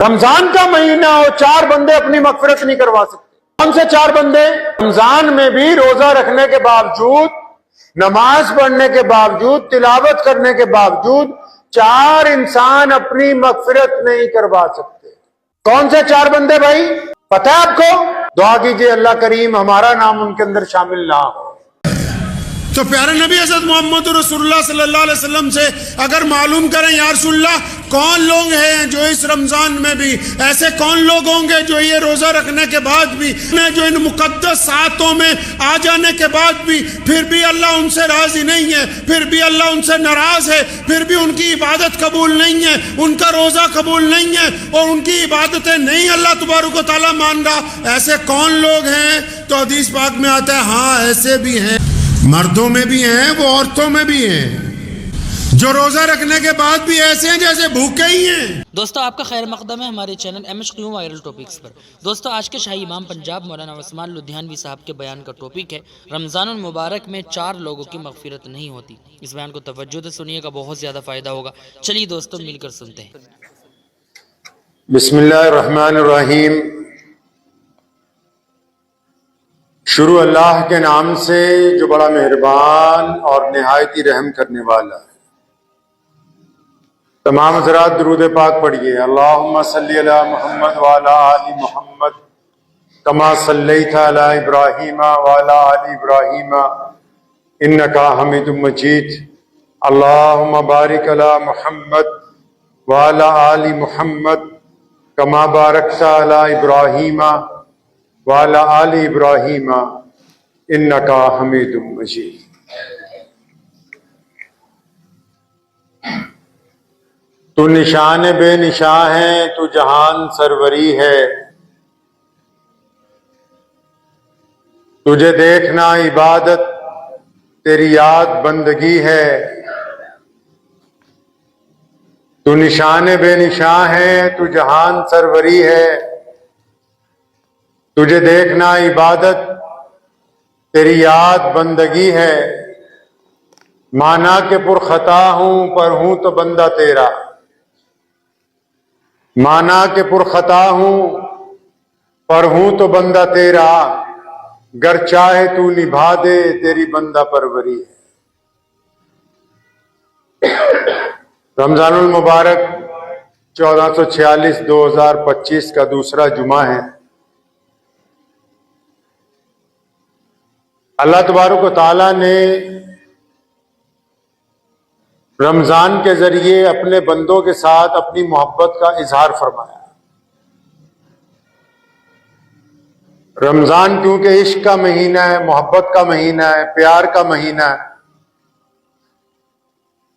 رمضان کا مہینہ ہو، 4 بندے اپنی مغفرت نہیں کروا سکتے۔ کون سے 4 بندے؟ رمضان میں بھی روزہ رکھنے کے باوجود، نماز پڑھنے کے باوجود، تلاوت کرنے کے باوجود 4 انسان اپنی مغفرت نہیں کروا سکتے۔ کون سے 4 بندے بھائی؟ پتہ ہے آپ کو؟ دعا کیجئے اللہ کریم ہمارا نام ان کے اندر شامل نہ ہو۔ تو پیارے نبی حضرت محمد رسول اللہ صلی اللہ علیہ وسلم سے اگر معلوم کریں یا رسول اللہ کون لوگ ہیں جو اس رمضان میں بھی، ایسے کون لوگ ہوں گے جو یہ روزہ رکھنے کے بعد بھی، جو ان مقدس ساعتوں میں آ جانے کے بعد بھی پھر بھی اللہ ان سے راضی نہیں ہے، پھر بھی اللہ ان سے ناراض ہے، پھر بھی ان کی عبادت قبول نہیں ہے، ان کا روزہ قبول نہیں ہے اور ان کی عبادتیں نہیں اللہ تبارک و تعالیٰ مان رہا، ایسے کون لوگ ہیں؟ تو حدیث پاک میں آتا ہے ہاں ایسے بھی ہیں، مردوں میں بھی ہیں، وہ عورتوں میں بھی ہیں، جو روزہ رکھنے کے بعد بھی ایسے ہیں جیسے بھوکے ہی ہیں۔ دوستو آپ کا خیر مقدم ہے ہمارے چینل MHQ وائرل ٹاپکس پر۔ دوستو آج کے شاہی امام پنجاب مولانا عثمان لدھیانوی صاحب کے بیان کا ٹاپک ہے رمضان المبارک میں 4 لوگوں کی مغفرت نہیں ہوتی۔ اس بیان کو توجہ سے سنیے گا، بہت زیادہ فائدہ ہوگا۔ چلیے دوستو مل کر سنتے ہیں۔ بسم اللہ الرحمن الرحیم۔ شروع اللہ کے نام سے جو بڑا مہربان اور نہایت ہی رحم کرنے والا ہے۔ تمام حضرات درود پاک پڑھیے۔ اللہم صلی علی محمد وعلی آل محمد کما صلیت علی ابراہیم وعلی آل ابراہیم انکا حمید مجید۔ اللہم بارک علی محمد وعلی آل محمد کما بارکت علی ابراہیم وعلی آل ابراہیم انکا حمید مجید۔ تو نشان بے نشاں ہے، تو جہان سروری ہے، تجھے دیکھنا عبادت تیری یاد بندگی ہے۔ تو نشان بے نشاں ہے، تو جہان سروری ہے، تجھے دیکھنا عبادت تیری یاد بندگی ہے۔ مانا کہ پرخطا ہوں پر ہوں تو بندہ تیرا، مانا کہ پرخطا ہوں پر ہوں تو بندہ تیرا، گر چاہے تو نبھا دے تیری بندہ پروری ہے۔ رمضان المبارک 1446 2025 کا دوسرا جمعہ ہے۔ اللہ تبارک و تعالیٰ نے رمضان کے ذریعے اپنے بندوں کے ساتھ اپنی محبت کا اظہار فرمایا۔ رمضان کیونکہ عشق کا مہینہ ہے، محبت کا مہینہ ہے، پیار کا مہینہ ہے،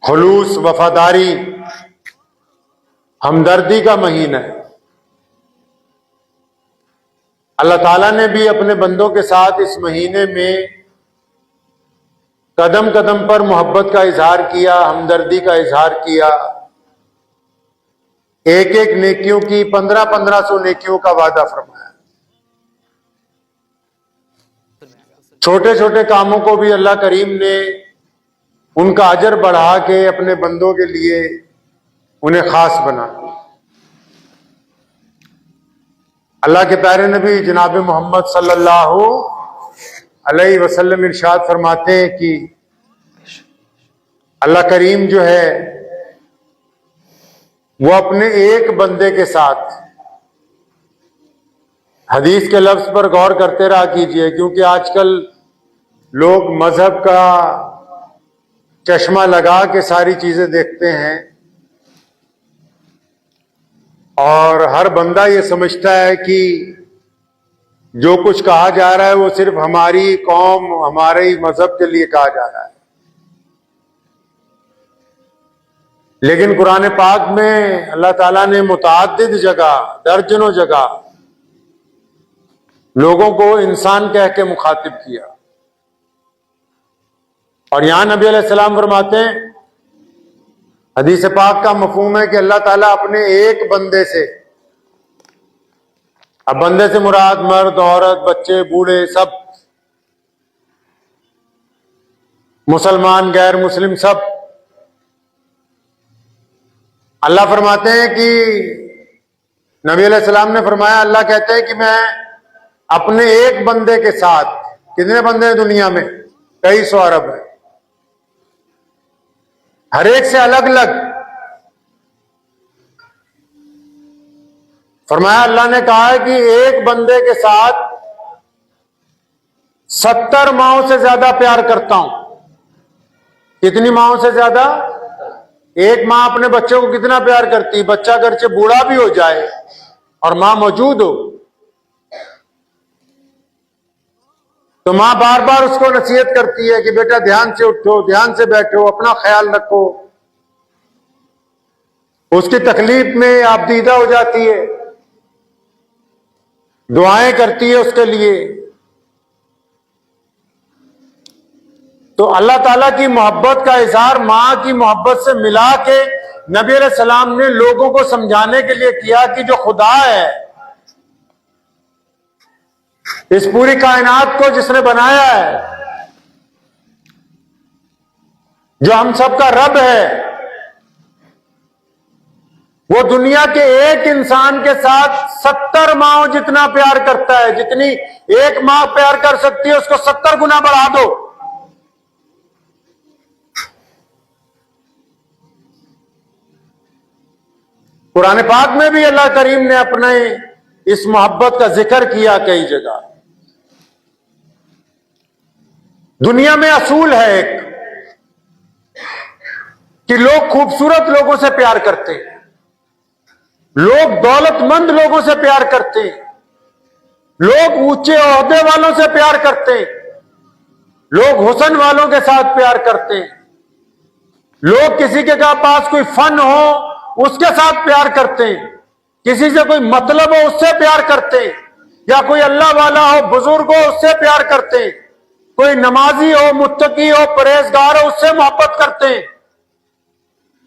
خلوص، وفاداری، ہمدردی کا مہینہ ہے۔ اللہ تعالیٰ نے بھی اپنے بندوں کے ساتھ اس مہینے میں قدم قدم پر محبت کا اظہار کیا، ہمدردی کا اظہار کیا، ایک ایک نیکیوں کی 1500 نیکیوں کا وعدہ فرمایا۔ چھوٹے چھوٹے کاموں کو بھی اللہ کریم نے ان کا اجر بڑھا کے اپنے بندوں کے لیے انہیں خاص بنا۔ اللہ کے پیارے نبی جناب محمد صلی اللہ علیہ وسلم ارشاد فرماتے ہیں کہ اللہ کریم جو ہے وہ اپنے ایک بندے کے ساتھ، حدیث کے لفظ پر غور کرتے رہا کیجئے، کیونکہ آج کل لوگ مذہب کا چشمہ لگا کے ساری چیزیں دیکھتے ہیں اور ہر بندہ یہ سمجھتا ہے کہ جو کچھ کہا جا رہا ہے وہ صرف ہماری قوم، ہمارے ہی مذہب کے لیے کہا جا رہا ہے۔ لیکن قرآن پاک میں اللہ تعالیٰ نے متعدد جگہ، درجنوں جگہ لوگوں کو انسان کہہ کے مخاطب کیا، اور یہاں نبی علیہ السلام فرماتے ہیں، حدیث پاک کا مفہوم ہے کہ اللہ تعالیٰ اپنے ایک بندے سے، اب بندے سے مراد مرد، عورت، بچے، بوڑھے، سب، مسلمان، غیر مسلم، سب، اللہ فرماتے ہیں کہ نبی علیہ السلام نے فرمایا اللہ کہتے ہیں کہ میں اپنے ایک بندے کے ساتھ، کتنے بندے ہیں دنیا میں؟ کئی سو ارب ہیں، ہر ایک سے الگ الگ. فرمایا اللہ نے کہا ہے کہ ایک بندے کے ساتھ 70 ماؤں سے زیادہ پیار کرتا ہوں. کتنی ماؤں سے زیادہ؟ ایک ماں اپنے بچوں کو کتنا پیار کرتی ہے؟ بچہ اگرچہ بوڑھا بھی ہو جائے اور ماں موجود ہو تو ماں بار بار اس کو نصیحت کرتی ہے کہ بیٹا دھیان سے اٹھو، دھیان سے بیٹھو، اپنا خیال رکھو. اس کی تکلیف میں آپ دیدہ ہو جاتی ہے، دعائیں کرتی ہے اس کے لیے. تو اللہ تعالیٰ کی محبت کا اظہار ماں کی محبت سے ملا کے نبی علیہ السلام نے لوگوں کو سمجھانے کے لیے کیا کہ جو خدا ہے، اس پوری کائنات کو جس نے بنایا ہے، جو ہم سب کا رب ہے، وہ دنیا کے ایک انسان کے ساتھ 70 ماؤں جتنا پیار کرتا ہے. جتنی ایک ماں پیار کر سکتی ہے اس کو 70 گنا بڑھا دو. قرآن پاک میں بھی اللہ کریم نے اپنے اس محبت کا ذکر کیا کئی جگہ. دنیا میں اصول ہے ایک کہ لوگ خوبصورت لوگوں سے پیار کرتے ہیں، لوگ دولت مند لوگوں سے پیار کرتے ہیں، لوگ اونچے عہدے والوں سے پیار کرتے ہیں، لوگ حسن والوں کے ساتھ پیار کرتے ہیں، لوگ کسی کے پاس کوئی فن ہو اس کے ساتھ پیار کرتے ہیں، کسی سے کوئی مطلب ہو اس سے پیار کرتے ہیں، یا کوئی اللہ والا ہو، بزرگ ہو اس سے پیار کرتے ہیں، کوئی نمازی ہو، متقی ہو، پرہیزگار ہو اس سے محبت کرتے ہیں.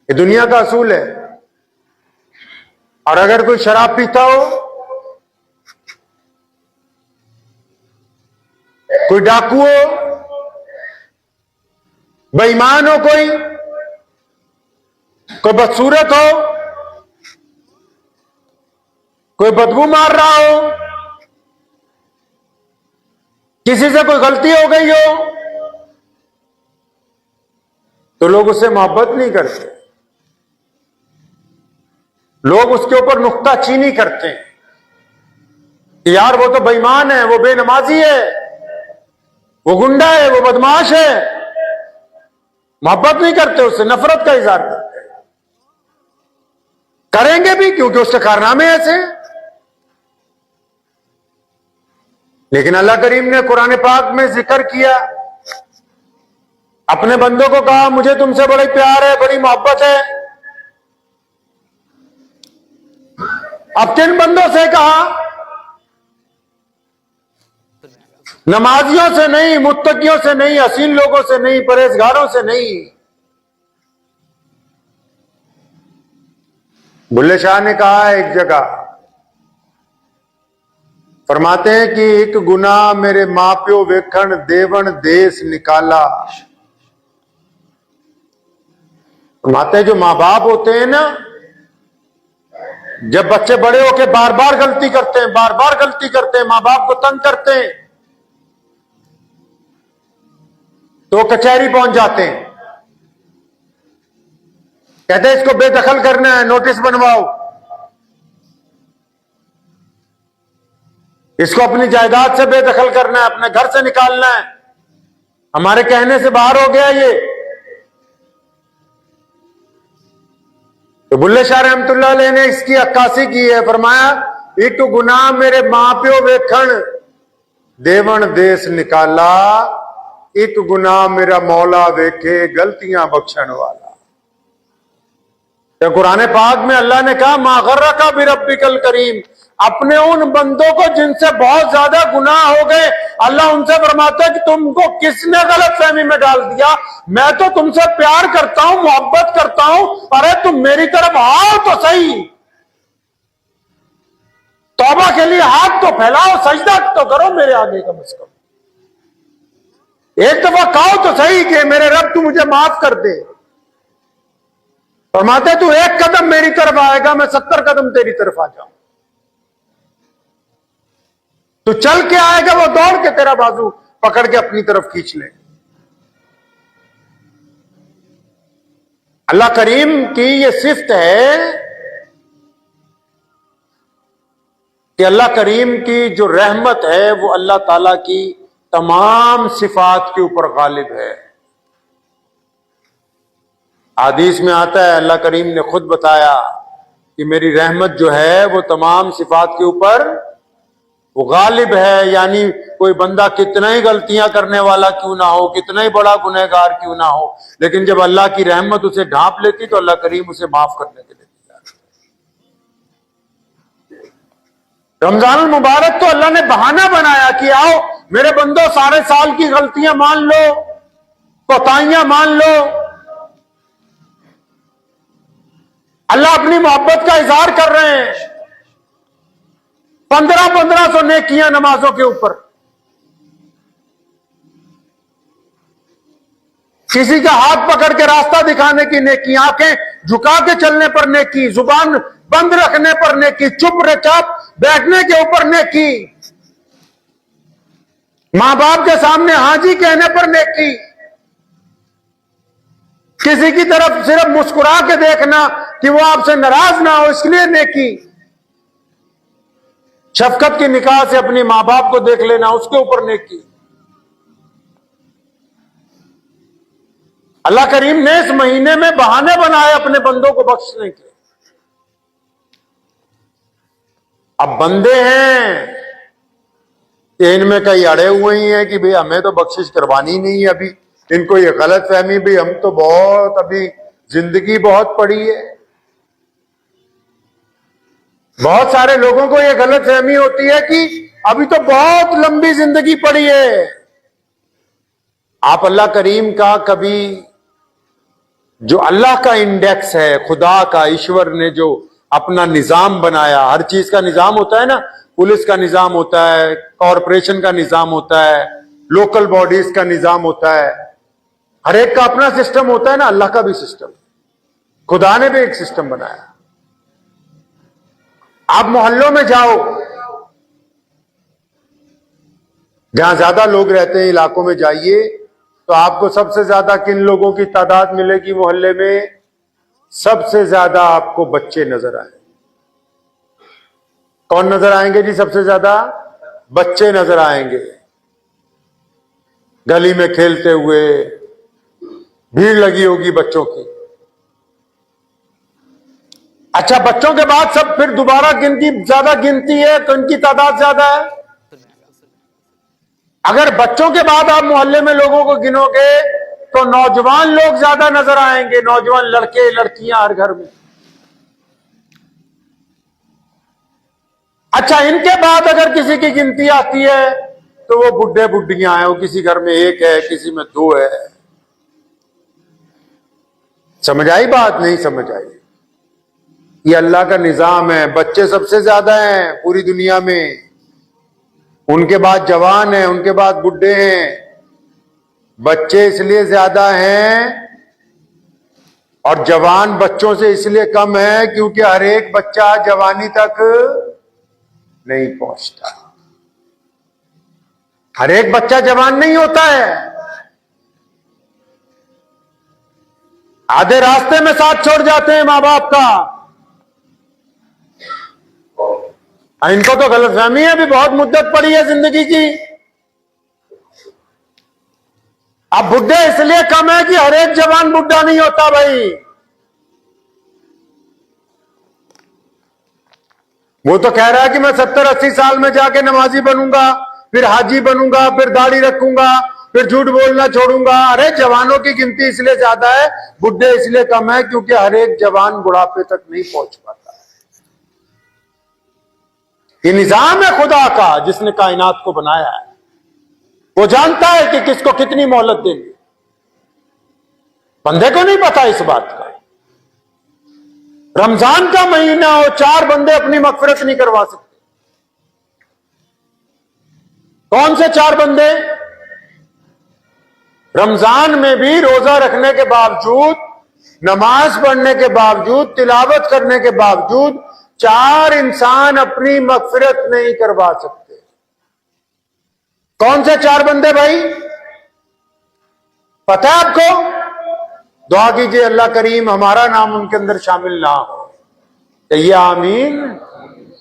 یہ دنیا کا اصول ہے. اور اگر کوئی شراب پیتا ہو، کوئی ڈاکو ہو، بے ایمان ہو، کوئی بدصورت ہو، کوئی بدبو مار رہا ہو، کسی سے کوئی غلطی ہو گئی ہو تو لوگ اس سے محبت نہیں کرتے. لوگ اس کے اوپر نکتہ چینی کرتے ہیں کہ یار وہ تو بے ایمان ہے، وہ بے نمازی ہے، وہ گنڈا ہے، وہ بدماش ہے. محبت نہیں کرتے، اس سے نفرت کا اظہار کرتے. کریں گے بھی کیونکہ اس کے کارنامے ایسے ہیں. لیکن اللہ کریم نے قرآن پاک میں ذکر کیا، اپنے بندوں کو کہا مجھے تم سے بڑی پیار ہے، بڑی محبت ہے. اب کن بندوں سے کہا؟ نمازیوں سے نہیں، متقیوں سے نہیں، حسین لوگوں سے نہیں، پرہیزگاروں سے نہیں. بلے شاہ نے کہا ایک جگہ، فرماتے ہیں کہ ایک گناہ میرے ماں پیو ویکھن دیون دیس نکالا. فرماتے ہیں جو ماں باپ ہوتے ہیں نا، جب بچے بڑے ہو کے بار بار غلطی کرتے ہیں، بار بار غلطی کرتے ہیں، ماں باپ کو تنگ کرتے ہیں تو کچہری پہنچ جاتے ہیں، کہتے ہیں اس کو بے دخل کرنا ہے، نوٹس بنواؤ، اس کو اپنی جائیداد سے بے دخل کرنا ہے، اپنے گھر سے نکالنا ہے، ہمارے کہنے سے باہر ہو گیا یہ. تو بلے شاہ رحمت اللہ علیہ نے اس کی عکاسی کی ہے. فرمایا ایک گناہ میرے ماں پیو ویکھن دیون دیس نکالا، ایک گناہ میرا مولا ویکھے غلطیاں بخشن والا. کہ قرآن پاک میں اللہ نے کہا ما غرک بربک الکریم، اپنے ان بندوں کو جن سے بہت زیادہ گناہ ہو گئے، اللہ ان سے فرماتا ہے کہ تم کو کس نے غلط فہمی میں ڈال دیا؟ میں تو تم سے پیار کرتا ہوں، محبت کرتا ہوں، ارے تم میری طرف آؤ تو صحیح، توبہ کے لیے ہاتھ تو پھیلاؤ، سجدہ تو کرو میرے آگے کم از کم، ایک دفعہ کہو تو صحیح کہ میرے رب تو مجھے معاف کر دے. فرماتے تو ایک قدم میری طرف آئے گا، میں 70 قدم تیری طرف آ جاؤں. تو چل کے آئے گا وہ دوڑ کے تیرا بازو پکڑ کے اپنی طرف کھینچ لے. اللہ کریم کی یہ صفت ہے کہ اللہ کریم کی جو رحمت ہے وہ اللہ تعالی کی تمام صفات کے اوپر غالب ہے. حدیث میں آتا ہے اللہ کریم نے خود بتایا کہ میری رحمت جو ہے وہ تمام صفات کے اوپر وہ غالب ہے. یعنی کوئی بندہ کتنا ہی غلطیاں کرنے والا کیوں نہ ہو, کتنا ہی بڑا گنہگار کیوں نہ ہو, لیکن جب اللہ کی رحمت اسے ڈھانپ لیتی تو اللہ کریم اسے معاف کرنے کے لیے تیار. رمضان المبارک تو اللہ نے بہانہ بنایا کہ آؤ میرے بندو سارے سال کی غلطیاں مان لو, کوتاہیاں مان لو. اللہ اپنی محبت کا اظہار کر رہے ہیں. 1500 نیکیاں نمازوں کے اوپر, کسی کا ہاتھ پکڑ کے راستہ دکھانے کی نیکی, آنکھیں جھکا کے چلنے پر نیکی, زبان بند رکھنے پر نیکی, چپ چاپ بیٹھنے کے اوپر نیکی, ماں باپ کے سامنے ہاں جی کہنے پر نیکی, کسی کی طرف صرف مسکرا کے دیکھنا کہ وہ آپ سے ناراض نہ ہو اس لیے نیکی, شفقت کی نگاہ سے اپنی ماں باپ کو دیکھ لینا اس کے اوپر نیکی. اللہ کریم نے اس مہینے میں بہانے بنائے اپنے بندوں کو بخشنے کے. اب بندے ہیں کہ ان میں کئی اڑے ہوئے ہی ہیں کہ بھئی ہمیں تو بخشش کروانی نہیں ہے, ابھی ان کو یہ غلط فہمی بھی ہم تو بہت ابھی زندگی بہت پڑی ہے. بہت سارے لوگوں کو یہ غلط فہمی ہوتی ہے کہ ابھی تو بہت لمبی زندگی پڑی ہے. آپ اللہ کریم کا کبھی جو اللہ کا انڈیکس ہے, خدا کا, ایشور نے جو اپنا نظام بنایا, ہر چیز کا نظام ہوتا ہے نا, پولیس کا نظام ہوتا ہے, کارپوریشن کا نظام ہوتا ہے, لوکل باڈیز کا نظام ہوتا ہے, ہر ایک کا اپنا سسٹم ہوتا ہے نا. اللہ کا بھی سسٹم, خدا نے بھی ایک سسٹم بنایا. آپ محلوں میں جاؤ, جہاں زیادہ لوگ رہتے ہیں علاقوں میں جائیے تو آپ کو سب سے زیادہ کن لوگوں کی تعداد ملے گی محلے میں؟ سب سے زیادہ آپ کو بچے نظر آئیں. کون نظر آئیں گے جی؟ سب سے زیادہ بچے نظر آئیں گے. گلی میں کھیلتے ہوئے بھیڑ لگی ہوگی بچوں کی. اچھا, بچوں کے بعد سب پھر دوبارہ زیادہ گنتی ہے تو ان کی تعداد زیادہ ہے. اگر بچوں کے بعد آپ محلے میں لوگوں کو گنو گے تو نوجوان لوگ زیادہ نظر آئیں گے, نوجوان لڑکے لڑکیاں ہر گھر میں. اچھا, ان کے بعد اگر کسی کی گنتی آتی ہے تو وہ بڈھے بڈھیاں ہیں, وہ کسی گھر میں ایک ہے, کسی میں دو ہے. سمجھ آئی بات؟ نہیں سمجھ آئی. یہ اللہ کا نظام ہے. بچے سب سے زیادہ ہیں پوری دنیا میں, ان کے بعد جوان ہیں, ان کے بعد بڈھے ہیں. بچے اس لیے زیادہ ہیں اور جوان بچوں سے اس لیے کم ہے کیونکہ ہر ایک بچہ جوانی تک نہیں پہنچتا. ہر ایک بچہ جوان نہیں ہوتا ہے. آدھے راستے میں ساتھ چھوڑ جاتے ہیں ماں باپ کا. ان کو تو غلط فہمی ہے, ابھی بہت مدت پڑی ہے زندگی کی. اب بڈھے اس لیے کم ہے کہ ہر ایک جوان بڈھا نہیں ہوتا بھائی. وہ تو کہہ رہا ہے کہ میں 70-80 سال میں جا کے نمازی بنوں گا, پھر حاجی بنوں گا, پھر داڑھی رکھوں گا, پھر جھوٹ بولنا چھوڑوں گا. ارے جوانوں کی گنتی اس لیے زیادہ ہے, بڈھے اس لیے کم ہے کیونکہ ہر ایک جوان بڑھاپے تک نہیں پہنچ پاتا. یہ نظام ہے خدا کا جس نے کائنات کو بنایا ہے. وہ جانتا ہے کہ کس کو کتنی مہلت دینی. بندے کو نہیں پتا اس بات کا. رمضان کا مہینہ ہو, 4 بندے اپنی مغفرت نہیں کروا سکتے. کون سے 4 بندے؟ رمضان میں بھی روزہ رکھنے کے باوجود, نماز پڑھنے کے باوجود, تلاوت کرنے کے باوجود 4 انسان اپنی مغفرت نہیں کروا سکتے. کون سے 4 بندے بھائی؟ پتہ ہے آپ کو؟ دعا کیجئے اللہ کریم ہمارا نام ان کے اندر شامل نہ ہو. کہیے آمین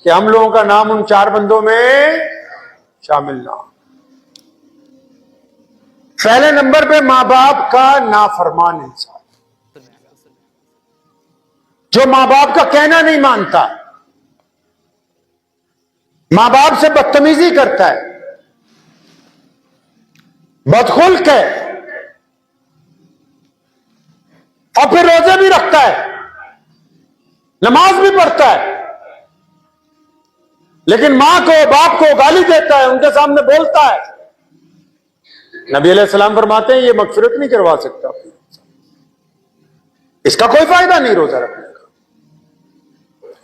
کہ ہم لوگوں کا نام ان 4 بندوں میں شامل نہ ہو. پہلے نمبر پہ ماں باپ کا نافرمان انسان، جو ماں باپ کا کہنا نہیں مانتا، ماں باپ سے بدتمیزی کرتا ہے، بدخلق ہے، اور پھر روزے بھی رکھتا ہے، نماز بھی پڑھتا ہے، لیکن ماں کو باپ کو گالی دیتا ہے، ان کے سامنے بولتا ہے. نبی علیہ السلام فرماتے ہیں یہ مغفرت نہیں کروا سکتا، اس کا کوئی فائدہ نہیں روزہ رکھنے کا،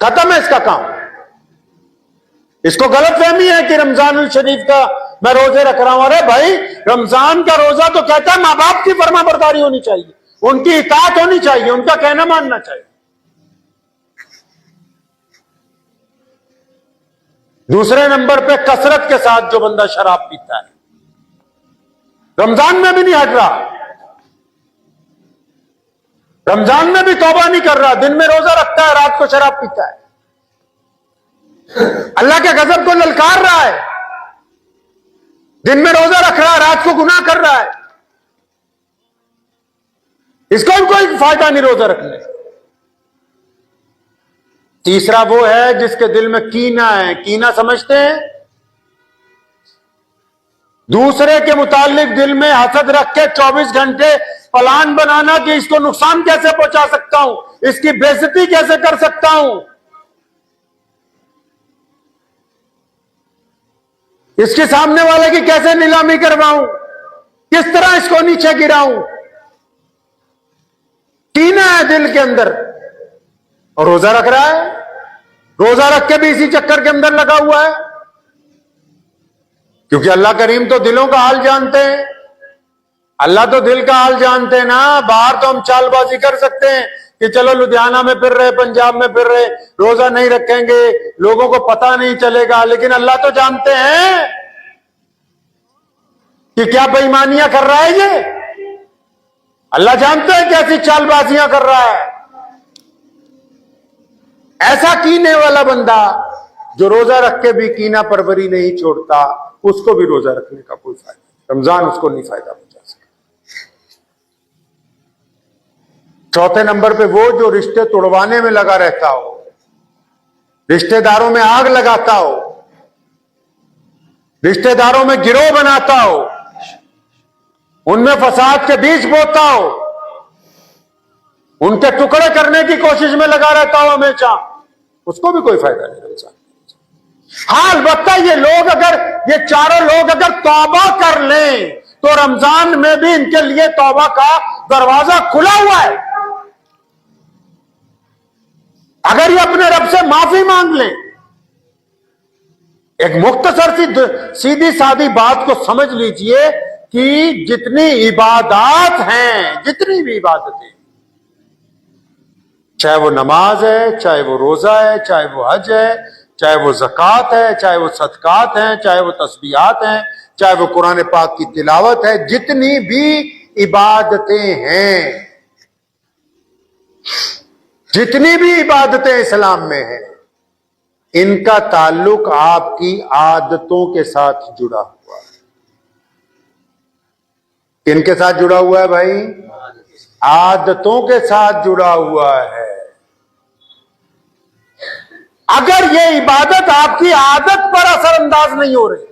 ختم ہے اس کا کام. اس کو غلط فہمی ہے کہ رمضان الشریف کا میں روزے رکھ رہا ہوں. ارے بھائی رمضان کا روزہ تو کہتا ہے ماں باپ کی فرما برداری ہونی چاہیے، ان کی اطاعت ہونی چاہیے، ان کا کہنا ماننا چاہیے. دوسرے نمبر پہ کثرت کے ساتھ جو بندہ شراب پیتا ہے، رمضان میں بھی نہیں ہٹ رہا، رمضان میں بھی توبہ نہیں کر رہا، دن میں روزہ رکھتا ہے، رات کو شراب پیتا ہے، اللہ کے غضب کو للکار رہا ہے، دن میں روزہ رکھ رہا ہے، رات کو گناہ کر رہا ہے. اس کو کوئی فائدہ نہیں روزہ رکھنے. تیسرا وہ ہے جس کے دل میں کینہ ہے. کینہ سمجھتے ہیں؟ دوسرے کے متعلق دل میں حسد رکھ کے 24 گھنٹے پلان بنانا کہ اس کو نقصان کیسے پہنچا سکتا ہوں، اس کی بے عزتی کیسے کر سکتا ہوں، اس کے سامنے والے کی کیسے نیلامی کرواؤں، کس طرح اس کو نیچے گراؤں. کینہ ہے دل کے اندر، اور روزہ رکھ رہا ہے، روزہ رکھ کے بھی اسی چکر کے اندر لگا ہوا ہے. کیونکہ اللہ کریم تو دلوں کا حال جانتے ہیں، اللہ تو دل کا حال جانتے ہیں نا. باہر تو ہم چال بازی کر سکتے ہیں کہ چلو لدھیانہ میں پھر رہے، پنجاب میں پھر رہے، روزہ نہیں رکھیں گے، لوگوں کو پتہ نہیں چلے گا، لیکن اللہ تو جانتے ہیں کہ کیا بے ایمانیاں کر رہا ہے یہ. اللہ جانتے ہیں کیسی چال بازیاں کر رہا ہے. ایسا کینے والا بندہ جو روزہ رکھ کے بھی کینہ پروری نہیں چھوڑتا، اس کو بھی روزہ رکھنے کا کوئی فائدہ نہیں، رمضان اس کو نہیں فائدہ پہنچا سکتا. چوتھے نمبر پہ وہ جو رشتے توڑوانے میں لگا رہتا ہو، رشتے داروں میں آگ لگاتا ہو، رشتے داروں میں گروہ بناتا ہو، ان میں فساد کے بیج بوتا ہو، ان کے ٹکڑے کرنے کی کوشش میں لگا رہتا ہو ہمیشہ، اس کو بھی کوئی فائدہ نہیں رمضان. ہاں البتہ یہ چاروں لوگ اگر توبہ کر لیں تو رمضان میں بھی ان کے لیے توبہ کا دروازہ کھلا ہوا ہے. اگر یہ اپنے رب سے معافی مانگ لیں، ایک مختصر سی سیدھی سادی بات کو سمجھ لیجئے کہ جتنی عبادات ہیں، جتنی بھی عبادتیں، چاہے وہ نماز ہے، چاہے وہ روزہ ہے، چاہے وہ حج ہے، چاہے وہ زکوٰۃ ہے، چاہے وہ صدقات ہیں، چاہے وہ تسبیحات ہیں، چاہے وہ قرآن پاک کی تلاوت ہے، جتنی بھی عبادتیں ہیں، جتنی بھی عبادتیں اسلام میں ہیں، ان کا تعلق آپ کی عادتوں کے ساتھ جڑا ہوا ہے. کن کے ساتھ جڑا ہوا ہے بھائی؟ عادتوں کے ساتھ جڑا ہوا ہے. اگر یہ عبادت آپ کی عادت پر اثر انداز نہیں ہو رہی،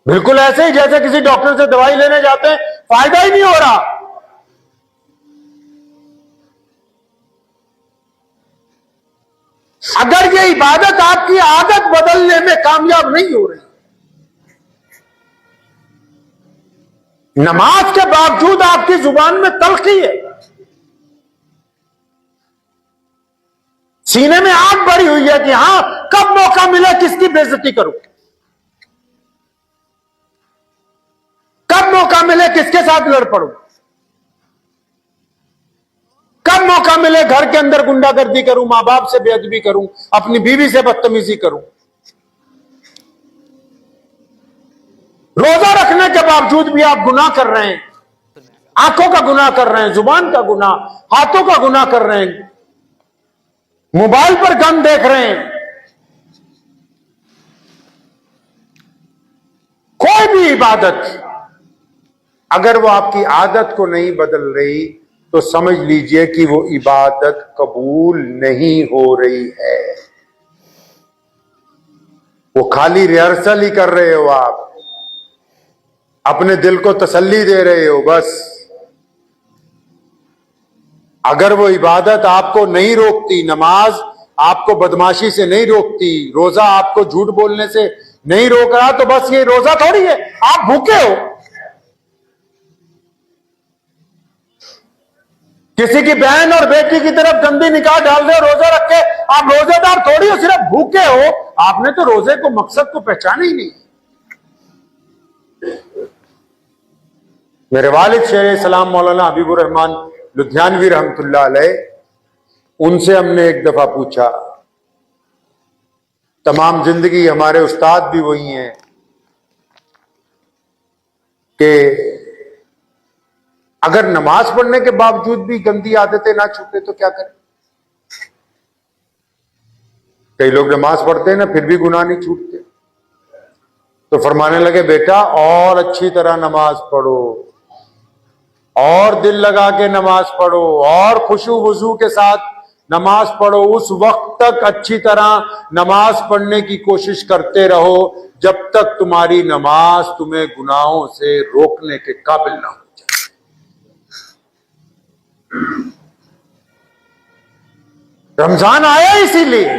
بالکل ایسے ہی جیسے کسی ڈاکٹر سے دوائی لینے جاتے ہیں، فائدہ ہی نہیں ہو رہا، اگر یہ عبادت آپ کی عادت بدلنے میں کامیاب نہیں ہو رہی، نماز کے باوجود آپ کی زبان میں تلخی ہے، سینے میں آگ بھری ہوئی ہے کہ ہاں کب موقع ملے کس کی بے عزتی کروں، کب موقع ملے کس کے ساتھ لڑ پڑوں، کب موقع ملے گھر کے اندر گنڈا گردی کروں، ماں باپ سے بے ادبی کروں، اپنی بیوی سے بدتمیزی کروں. روزہ رکھنے کے باوجود بھی آپ گناہ کر رہے ہیں, آنکھوں کا گناہ کر رہے ہیں, زبان کا گناہ, ہاتھوں کا گناہ کر رہے ہیں, موبائل پر گن دیکھ رہے ہیں. کوئی بھی عبادت اگر وہ آپ کی عادت کو نہیں بدل رہی تو سمجھ لیجئے کہ وہ عبادت قبول نہیں ہو رہی ہے. وہ خالی ریہرسل ہی کر رہے ہو, آپ اپنے دل کو تسلی دے رہے ہو بس. اگر وہ عبادت آپ کو نہیں روکتی, نماز آپ کو بدماشی سے نہیں روکتی, روزہ آپ کو جھوٹ بولنے سے نہیں روک رہا, تو بس یہ روزہ تھوڑی ہے, آپ بھوکے ہو. کسی کی بہن اور بیٹی کی طرف گندی نگاہ ڈال دے روزہ رکھ کے, آپ روزے دار تھوڑی ہو, صرف بھوکے ہو. آپ نے تو روزے کو مقصد کو پہچانا ہی نہیں. میرے والد شیخ اسلام مولانا حبیب الرحمان لدھیانوی رحمت اللہ علیہ, ان سے ہم نے ایک دفعہ پوچھا, تمام زندگی ہمارے استاد بھی وہی ہیں, کہ اگر نماز پڑھنے کے باوجود بھی گندی عادتیں نہ چھوٹے تو کیا کریں؟ کئی لوگ نماز پڑھتے ہیں نا پھر بھی گناہ نہیں چھوٹتے. تو فرمانے لگے, بیٹا اور اچھی طرح نماز پڑھو, اور دل لگا کے نماز پڑھو, اور خشوع وضو کے ساتھ نماز پڑھو. اس وقت تک اچھی طرح نماز پڑھنے کی کوشش کرتے رہو جب تک تمہاری نماز تمہیں گناہوں سے روکنے کے قابل نہ ہو جائے. رمضان آیا اسی لیے,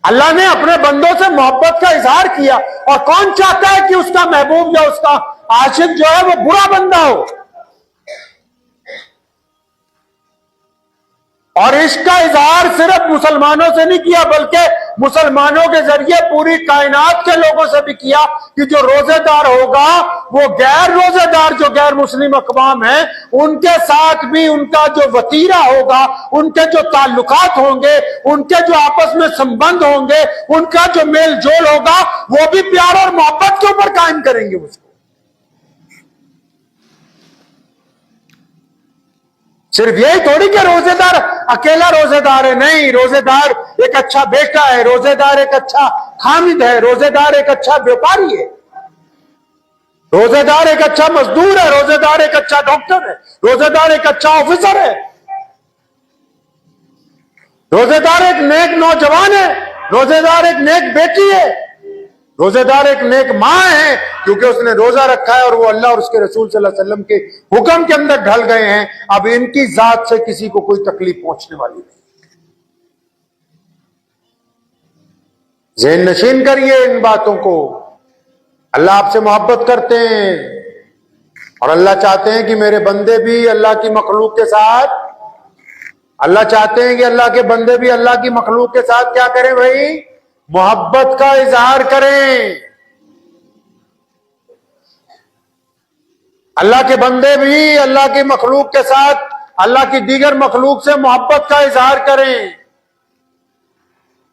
اللہ نے اپنے بندوں سے محبت کا اظہار کیا, اور کون چاہتا ہے کہ اس کا محبوب یا اس کا عاشق جو ہے وہ برا بندہ ہو. اور عشق کا اظہار صرف مسلمانوں سے نہیں کیا, بلکہ مسلمانوں کے ذریعے پوری کائنات کے لوگوں سے بھی کیا, کہ جو روزے دار ہوگا وہ غیر روزے دار جو غیر مسلم اقوام ہیں ان کے ساتھ بھی ان کا جو وتیرہ ہوگا, ان کے جو تعلقات ہوں گے, ان کے جو آپس میں سمبند ہوں گے, ان کا جو میل جول ہوگا, وہ بھی پیار اور محبت کے اوپر قائم کریں گے اس کو. صرف یہی تھوڑی کہ روزے دار اکیلا روزے دار ہے, نہیں, روزے دار ایک اچھا بیٹا ہے, روزے دار ایک اچھا خامد ہے, روزے دار ایک اچھا بیوپاری ہے, روزے دار ایک اچھا مزدور ہے, روزے دار ایک اچھا ڈاکٹر ہے, روزے دار ایک اچھا آفیسر ہے, روزے دار ایک نیک نوجوان ہے, روزے دار ایک نیک بیٹی ہے, روزے دار ایک نیک ماں ہے, کیونکہ اس نے روزہ رکھا ہے اور وہ اللہ اور اس کے رسول صلی اللہ علیہ وسلم کے حکم کے اندر ڈھل گئے ہیں. اب ان کی ذات سے کسی کو کوئی تکلیف پہنچنے والی نہیں. ذہن نشین کریے ان باتوں کو. اللہ آپ سے محبت کرتے ہیں اور اللہ چاہتے ہیں کہ میرے بندے بھی اللہ کی مخلوق کے ساتھ, اللہ چاہتے ہیں کہ اللہ کے بندے بھی اللہ کی مخلوق کے ساتھ کیا کریں بھائی؟ محبت کا اظہار کریں. اللہ کے بندے بھی اللہ کی مخلوق کے ساتھ اللہ کی دیگر مخلوق سے محبت کا اظہار کریں.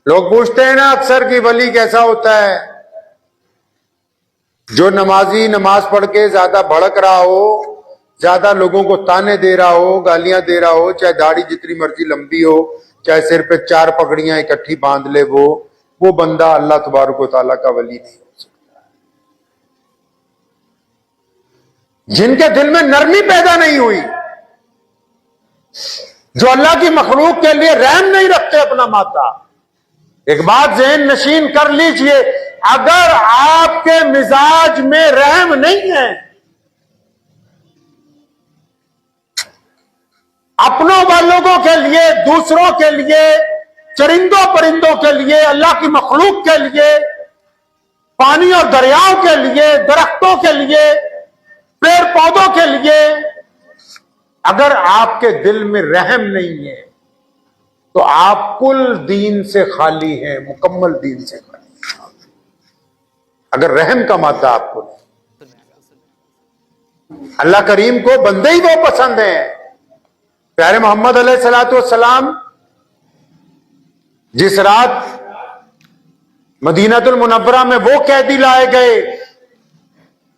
لوگ پوچھتے ہیں نا اکثر کہ ولی کیسا ہوتا ہے؟ جو نمازی نماز پڑھ کے زیادہ بھڑک رہا ہو, زیادہ لوگوں کو تانے دے رہا ہو, گالیاں دے رہا ہو, چاہے داڑھی جتنی مرضی لمبی ہو, چاہے سر پہ 4 پگڑیاں اکٹھی باندھ لے, وہ بندہ اللہ تبارک و تعالیٰ کا ولی نہیں ہو سکتا. جن کے دل میں نرمی پیدا نہیں ہوئی, جو اللہ کی مخلوق کے لیے رحم نہیں رکھتے اپنا ماتا. ایک بات ذہن نشین کر لیجئے, اگر آپ کے مزاج میں رحم نہیں ہے, اپنوں والوں کے لیے, دوسروں کے لیے, چرندوں پرندوں کے لیے, اللہ کی مخلوق کے لیے, پانی اور دریاؤں کے لیے, درختوں کے لیے, پیڑ پودوں کے لیے, اگر آپ کے دل میں رحم نہیں ہے تو آپ کل دین سے خالی ہیں, مکمل دین سے خالی ہیں. اگر رحم کا مادہ آپ کو نہیں. اللہ کریم کو بندے ہی وہ پسند ہیں. پیارے محمد علیہ الصلوۃ والسلام جس رات مدینہ المنورہ میں وہ قیدی لائے گئے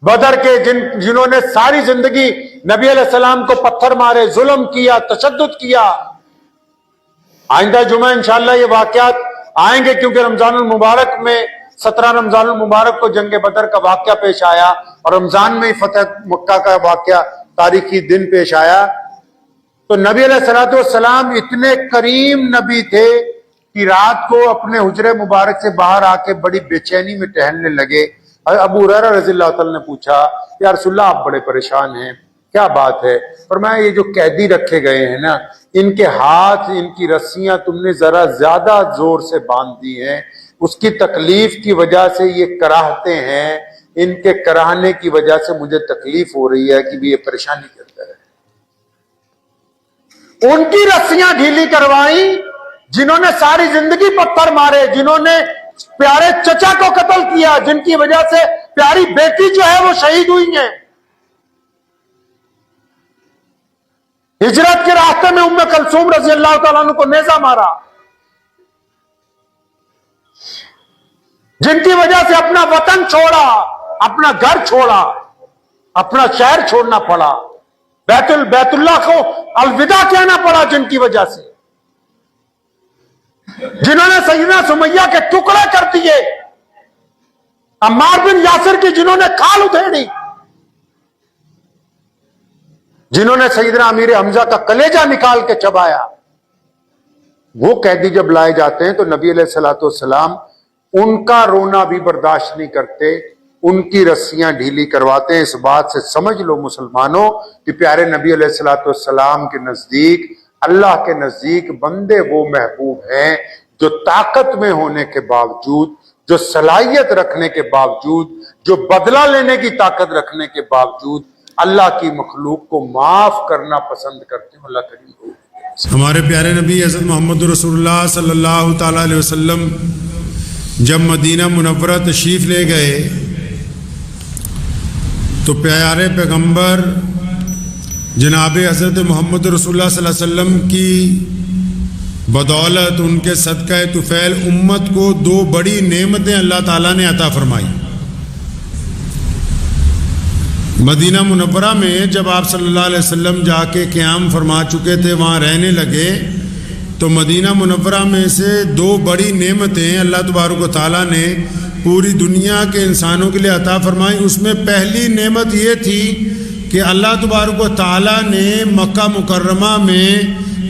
بدر کے جنہوں نے ساری زندگی نبی علیہ السلام کو پتھر مارے، ظلم کیا، تشدد کیا۔ آئندہ جمعہ انشاءاللہ یہ واقعات آئیں گے، کیونکہ رمضان المبارک میں 17 رمضان المبارک کو جنگ بدر کا واقعہ پیش آیا اور رمضان میں فتح مکہ کا واقعہ تاریخی دن پیش آیا۔ تو نبی علیہ السلام اتنے کریم نبی تھے کہ رات کو اپنے حجرے مبارک سے باہر آ کے بڑی بے چینی میں ٹہلنے لگے۔ ابو ہریرہ رضی اللہ تعالی نے پوچھا، یا رسول اللہ آپ بڑے پریشان ہیں، کیا بات ہے؟ فرمایا یہ جو قیدی رکھے گئے ہیں نا، ان کے ہاتھ، ان کی رسیاں تم نے ذرا زیادہ زور سے باندھ دی ہیں، اس کی تکلیف کی وجہ سے یہ کراہتے ہیں، ان کے کراہنے کی وجہ سے مجھے تکلیف ہو رہی ہے کہ بھی یہ پریشانی کرتا ہے۔ ان کی رسیاں ڈھیلی کروائیں جنہوں نے ساری زندگی پتھر مارے، جنہوں نے پیارے چچا کو قتل کیا، جن کی وجہ سے پیاری بیٹی جو ہے وہ شہید ہوئی ہیں۔ ہجرت کے راستے میں ام کلثوم رضی اللہ تعالیٰ عنہ کو نیزہ مارا، جن کی وجہ سے اپنا وطن چھوڑا، اپنا گھر چھوڑا، اپنا شہر چھوڑنا پڑا، بیت اللہ کو الوداع کہنا پڑا، جن کی وجہ سے، جنہوں نے سیدنا سمیہ کے ٹکڑے کر دیے، عمار بن یاسر کی جنہوں نے کھال ادھیڑی، جنہوں نے سیدنا امیر حمزہ کا کلیجہ نکال کے چبایا۔ وہ قیدی جب لائے جاتے ہیں تو نبی علیہ السلام ان کا رونا بھی برداشت نہیں کرتے، ان کی رسیاں ڈھیلی کرواتے ہیں۔ اس بات سے سمجھ لو مسلمانوں کہ پیارے نبی علیہ السلام کے نزدیک، اللہ کے نزدیک بندے وہ محبوب ہیں جو طاقت میں ہونے کے باوجود، جو صلاحیت رکھنے کے باوجود، جو بدلہ لینے کی طاقت رکھنے کے باوجود اللہ کی مخلوق کو معاف کرنا پسند کرتے ہیں۔ اللہ کریم کو ہمارے پیارے نبی حضرت محمد رسول اللہ صلی اللہ تعالی علیہ وسلم جب مدینہ منورہ تشریف لے گئے تو پیارے پیغمبر جناب حضرت محمد رسول اللہ صلی اللہ علیہ وسلم کی بدولت، ان کے صدقہ طفیل امت کو دو بڑی نعمتیں اللہ تعالیٰ نے عطا فرمائی۔ مدینہ منورہ میں جب آپ صلی اللہ علیہ وسلم جا کے قیام فرما چکے تھے، وہاں رہنے لگے، تو مدینہ منورہ میں سے دو بڑی نعمتیں اللہ تبارک و تعالیٰ نے پوری دنیا کے انسانوں کے لیے عطا فرمائی۔ اس میں پہلی نعمت یہ تھی کہ اللہ تبارک و تعالیٰ نے مکہ مکرمہ میں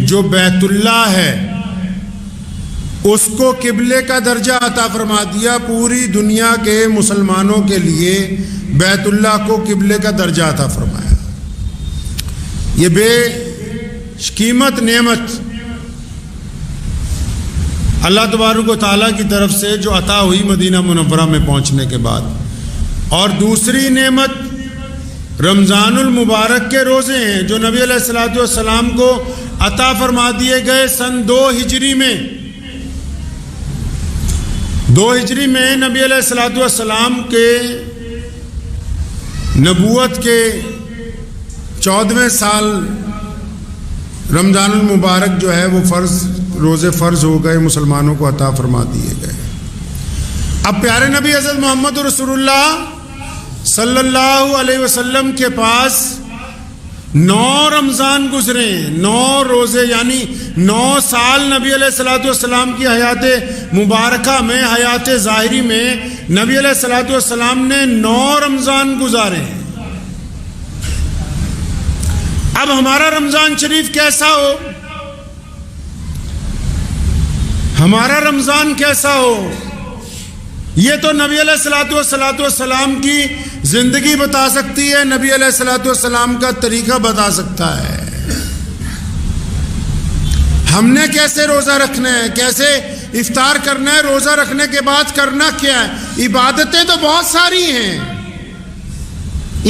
جو بیت اللہ ہے اس کو قبلے کا درجہ عطا فرما دیا۔ پوری دنیا کے مسلمانوں کے لیے بیت اللہ کو قبلے کا درجہ عطا فرمایا۔ یہ بے قیمت نعمت اللہ تبارک و تعالیٰ کی طرف سے جو عطا ہوئی مدینہ منورہ میں پہنچنے کے بعد۔ اور دوسری نعمت رمضان المبارک کے روزے ہیں جو نبی علیہ السلام کو عطا فرما دیے گئے سن 2 ہجری میں۔ 2 ہجری میں نبی علیہ السلام کے نبوت کے 14ویں سال رمضان المبارک جو ہے وہ روزے فرض ہو گئے، مسلمانوں کو عطا فرما دیے گئے۔ اب پیارے نبی حضرت محمد رسول اللہ صلی اللہ علیہ وسلم کے پاس 9 رمضان گزرے، 9 روزے، یعنی 9 سال نبی علیہ السلام کی حیات مبارکہ میں، حیات ظاہری میں نبی علیہ السلام نے 9 رمضان گزارے۔ اب ہمارا رمضان شریف کیسا ہو، ہمارا رمضان کیسا ہو، یہ تو نبی علیہ السلام کی زندگی بتا سکتی ہے، نبی علیہ السلام کا طریقہ بتا سکتا ہے۔ ہم نے کیسے روزہ رکھنا ہے، کیسے افطار کرنا ہے، روزہ رکھنے کے بعد کرنا کیا ہے۔ عبادتیں تو بہت ساری ہیں،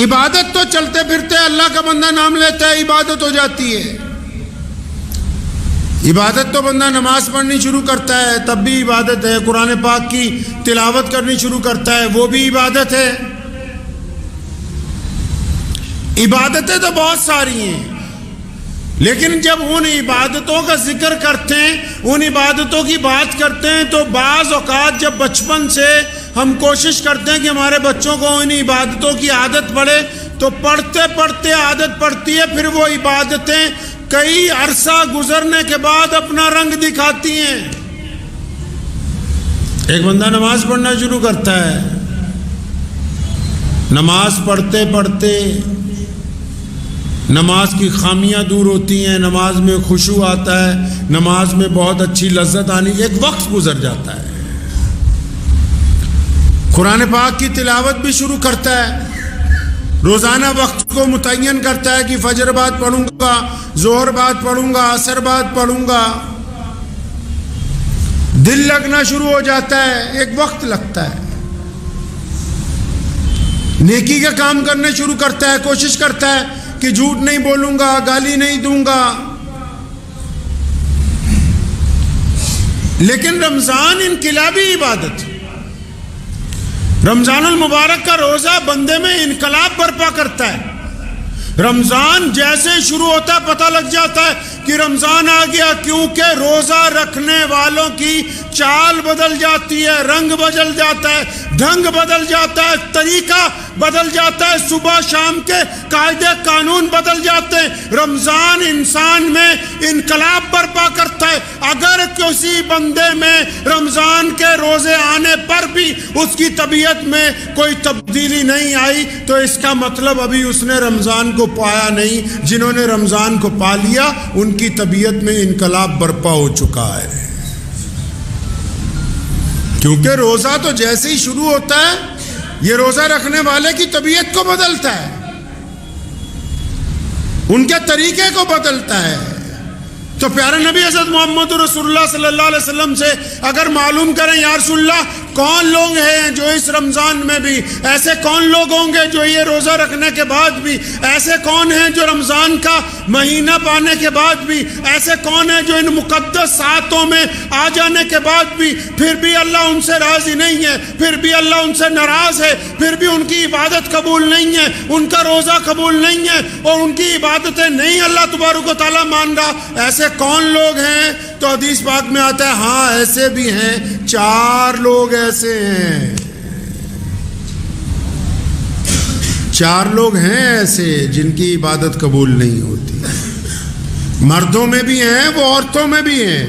عبادت تو چلتے پھرتے اللہ کا بندہ نام لیتا ہے عبادت ہو جاتی ہے۔ عبادت تو بندہ نماز پڑھنی شروع کرتا ہے تب بھی عبادت ہے، قرآن پاک کی تلاوت کرنی شروع کرتا ہے وہ بھی عبادت ہے۔ عبادتیں تو بہت ساری ہیں، لیکن جب ان عبادتوں کا ذکر کرتے ہیں، ان عبادتوں کی بات کرتے ہیں، تو بعض اوقات جب بچپن سے ہم کوشش کرتے ہیں کہ ہمارے بچوں کو ان عبادتوں کی عادت پڑے، تو پڑھتے پڑھتے عادت پڑتی ہے، پھر وہ عبادتیں کئی عرصہ گزرنے کے بعد اپنا رنگ دکھاتی ہیں۔ ایک بندہ نماز پڑھنا شروع کرتا ہے، نماز پڑھتے پڑھتے نماز کی خامیاں دور ہوتی ہیں، نماز میں خشوع آتا ہے، نماز میں بہت اچھی لذت آنی، ایک وقت گزر جاتا ہے، قرآن پاک کی تلاوت بھی شروع کرتا ہے، روزانہ وقت کو متعین کرتا ہے کہ فجر بعد پڑھوں گا، ظہر بعد پڑھوں گا، عصر بعد پڑھوں گا، دل لگنا شروع ہو جاتا ہے، ایک وقت لگتا ہے، نیکی کا کام کرنے شروع کرتا ہے، کوشش کرتا ہے کہ جھوٹ نہیں بولوں گا، گالی نہیں دوں گا، لیکن رمضان انقلابی عبادت، رمضان المبارک کا روزہ بندے میں انقلاب برپا کرتا ہے۔ رمضان جیسے شروع ہوتا ہے پتہ لگ جاتا ہے کہ رمضان آ گیا، کیونکہ روزہ رکھنے والوں کی چال بدل جاتی ہے، رنگ بدل جاتا ہے، ڈھنگ بدل جاتا ہے، طریقہ بدل جاتا ہے، صبح شام کے قاعدے قانون بدل جاتے ہیں۔ رمضان انسان میں انقلاب برپا کرتا ہے۔ اگر کسی بندے میں رمضان کے روزے آنے پر بھی اس کی طبیعت میں کوئی تبدیلی نہیں آئی تو اس کا مطلب ابھی اس نے رمضان کو پایا نہیں۔ جنہوں نے رمضان کو پا لیا ان کی طبیعت میں انقلاب برپا ہو چکا ہے، کیونکہ روزہ تو جیسے ہی شروع ہوتا ہے یہ روزہ رکھنے والے کی طبیعت کو بدلتا ہے، ان کے طریقے کو بدلتا ہے۔ تو پیارے نبی حضرت محمد رسول اللہ صلی اللہ علیہ وسلم سے اگر معلوم کریں یا رسول اللہ کون لوگ ہیں جو اس رمضان میں بھی، ایسے کون لوگ ہوں گے جو یہ روزہ رکھنے کے بعد بھی، ایسے کون ہیں جو رمضان کا مہینہ پانے کے بعد بھی، ایسے کون ہیں جو ان مقدس ساعتوں میں آ جانے کے بعد بھی پھر بھی اللہ ان سے راضی نہیں ہے، پھر بھی اللہ ان سے ناراض ہے، پھر بھی ان کی عبادت قبول نہیں ہے، ان کا روزہ قبول نہیں ہے اور ان کی عبادتیں نہیں اللہ تبارک و تعالیٰ مان رہا، ایسے کون لوگ ہیں؟ تو حدیث پاک میں آتا ہے ہاں ایسے بھی ہیں، 4 لوگ ایسے ہیں، 4 لوگ ہیں ایسے جن کی عبادت قبول نہیں ہوتی، مردوں میں بھی ہیں وہ عورتوں میں بھی ہیں۔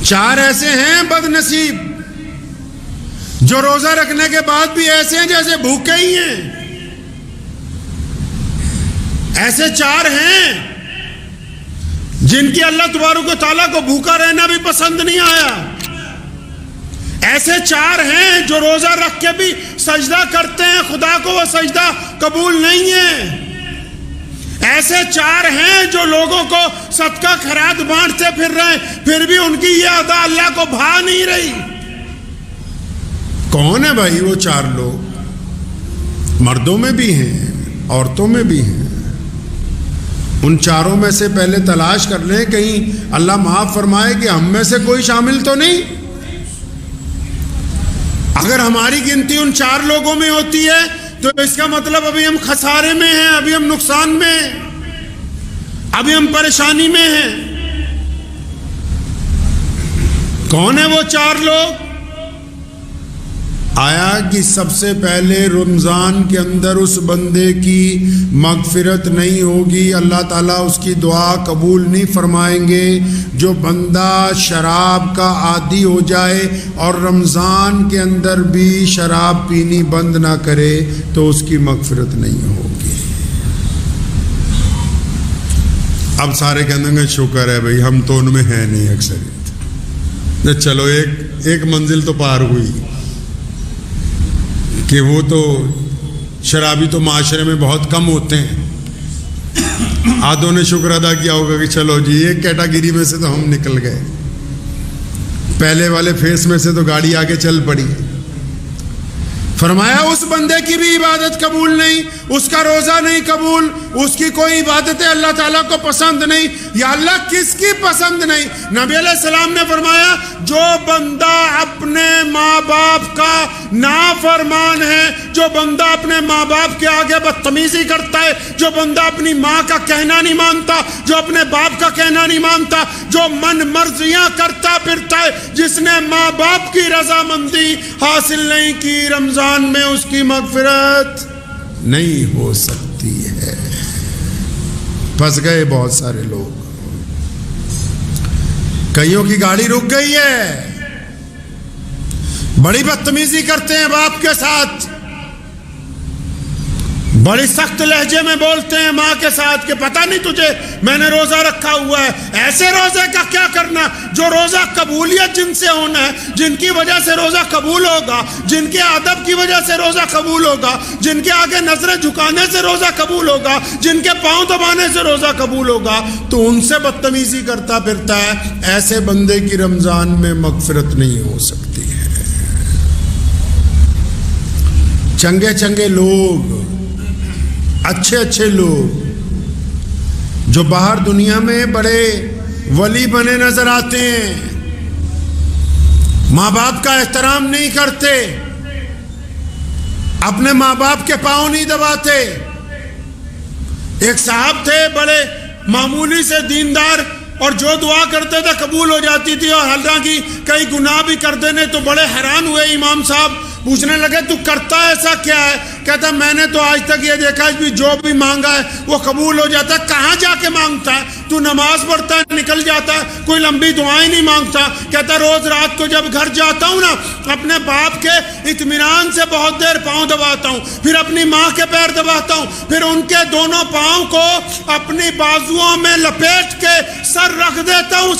4 ایسے ہیں بد نصیب جو روزہ رکھنے کے بعد بھی ایسے ہیں جیسے بھوکے ہی ہیں۔ ایسے 4 ہیں جن کی اللہ تبارک و تعالیٰ کو بھوکا رہنا بھی پسند نہیں آیا۔ ایسے 4 ہیں جو روزہ رکھ کے بھی سجدہ کرتے ہیں، خدا کو وہ سجدہ قبول نہیں ہے۔ ایسے 4 ہیں جو لوگوں کو صدقہ خیرات بانٹتے پھر رہے ہیں، پھر بھی ان کی یہ ادا اللہ کو بھا نہیں رہی۔ کون ہے بھائی وہ 4 لوگ؟ مردوں میں بھی ہیں، عورتوں میں بھی ہیں۔ ان 4 میں سے پہلے تلاش کر لیں کہیں اللہ معاف فرمائے کہ ہم میں سے کوئی شامل تو نہیں۔ اگر ہماری گنتی ان 4 لوگوں میں ہوتی ہے تو اس کا مطلب ابھی ہم خسارے میں ہیں، ابھی ہم نقصان میں ہیں، ابھی ہم پریشانی میں ہیں۔ کون ہے وہ 4 لوگ؟ آیا کہ سب سے پہلے رمضان کے اندر اس بندے کی مغفرت نہیں ہوگی، اللہ تعالیٰ اس کی دعا قبول نہیں فرمائیں گے۔ جو بندہ شراب کا عادی ہو جائے اور رمضان کے اندر بھی شراب پینی بند نہ کرے تو اس کی مغفرت نہیں ہوگی۔ اب سارے کہنے گے شکر ہے بھائی ہم تو ان میں ہیں نہیں اکثریت، چلو ایک منزل تو پار ہوئی کہ وہ تو شرابی تو معاشرے میں بہت کم ہوتے ہیں۔ آدھوں نے شکر ادا کیا ہوگا کہ چلو جی ایک کیٹاگری میں سے تو ہم نکل گئے، پہلے والے فیس میں سے تو گاڑی آگے چل پڑی۔ فرمایا اس بندے کی بھی عبادت قبول نہیں، اس کا روزہ نہیں قبول، اس کی کوئی عبادتیں اللہ تعالیٰ کو پسند نہیں۔ یا اللہ کس کی پسند نہیں؟ نبی علیہ السلام نے فرمایا جو بندہ اپنے ماں باپ کا نافرمان ہے، جو بندہ اپنے ماں باپ کے آگے بدتمیزی کرتا ہے، جو بندہ اپنی ماں کا کہنا نہیں مانتا، جو اپنے باپ کا کہنا نہیں مانتا، جو من مرضیاں کرتا پھرتا ہے، جس نے ماں باپ کی رضامندی حاصل نہیں کی، رمضان میں اس کی مغفرت نہیں ہو سکتی ہے۔ پھنس گئے بہت سارے لوگ، کئیوں کی گاڑی رک گئی ہے، بڑی بدتمیزی کرتے ہیں باپ کے ساتھ، بڑی سخت لہجے میں بولتے ہیں ماں کے ساتھ کہ پتہ نہیں تجھے میں نے روزہ رکھا ہوا ہے۔ ایسے روزے کا کیا کرنا جو روزہ قبولیت جن سے ہونا ہے، جن کی وجہ سے روزہ قبول ہوگا، جن کے ادب کی وجہ سے روزہ قبول ہوگا، جن کے آگے نظریں جھکانے سے روزہ قبول ہوگا، جن کے پاؤں دبانے سے روزہ قبول ہوگا، تو ان سے بدتمیزی کرتا پھرتا ہے۔ ایسے بندے کی رمضان میں مغفرت نہیں ہو سکتی ہے۔ چنگے چنگے لوگ، اچھے اچھے لوگ جو باہر دنیا میں بڑے ولی بنے نظر آتے ہیں، ماں باپ کا احترام نہیں کرتے، اپنے ماں باپ کے پاؤں نہیں دباتے۔ ایک صاحب تھے بڑے معمولی سے دیندار، اور جو دعا کرتے تھے قبول ہو جاتی تھی، اور حالانکہ کئی گناہ بھی کر دینے تو بڑے حیران ہوئے امام صاحب، پوچھنے لگے تو کرتا ایسا کیا ہے؟ کہتا میں نے تو آج تک یہ دیکھا ہے جو بھی مانگا ہے وہ قبول ہو جاتا ہے۔ کہاں جا کے مانگتا ہے؟ تو نماز پڑھتا ہے نکل جاتا ہے، کوئی لمبی دعائیں نہیں مانگتا۔ کہتا روز رات کو جب گھر جاتا ہوں نا، اپنے باپ کے اطمینان سے بہت دیر پاؤں دباتا ہوں، پھر اپنی ماں کے پیر دباتا ہوں، پھر ان کے دونوں پاؤں کو اپنی بازوؤں میں لپیٹ کے سر رکھ دیتا ہوں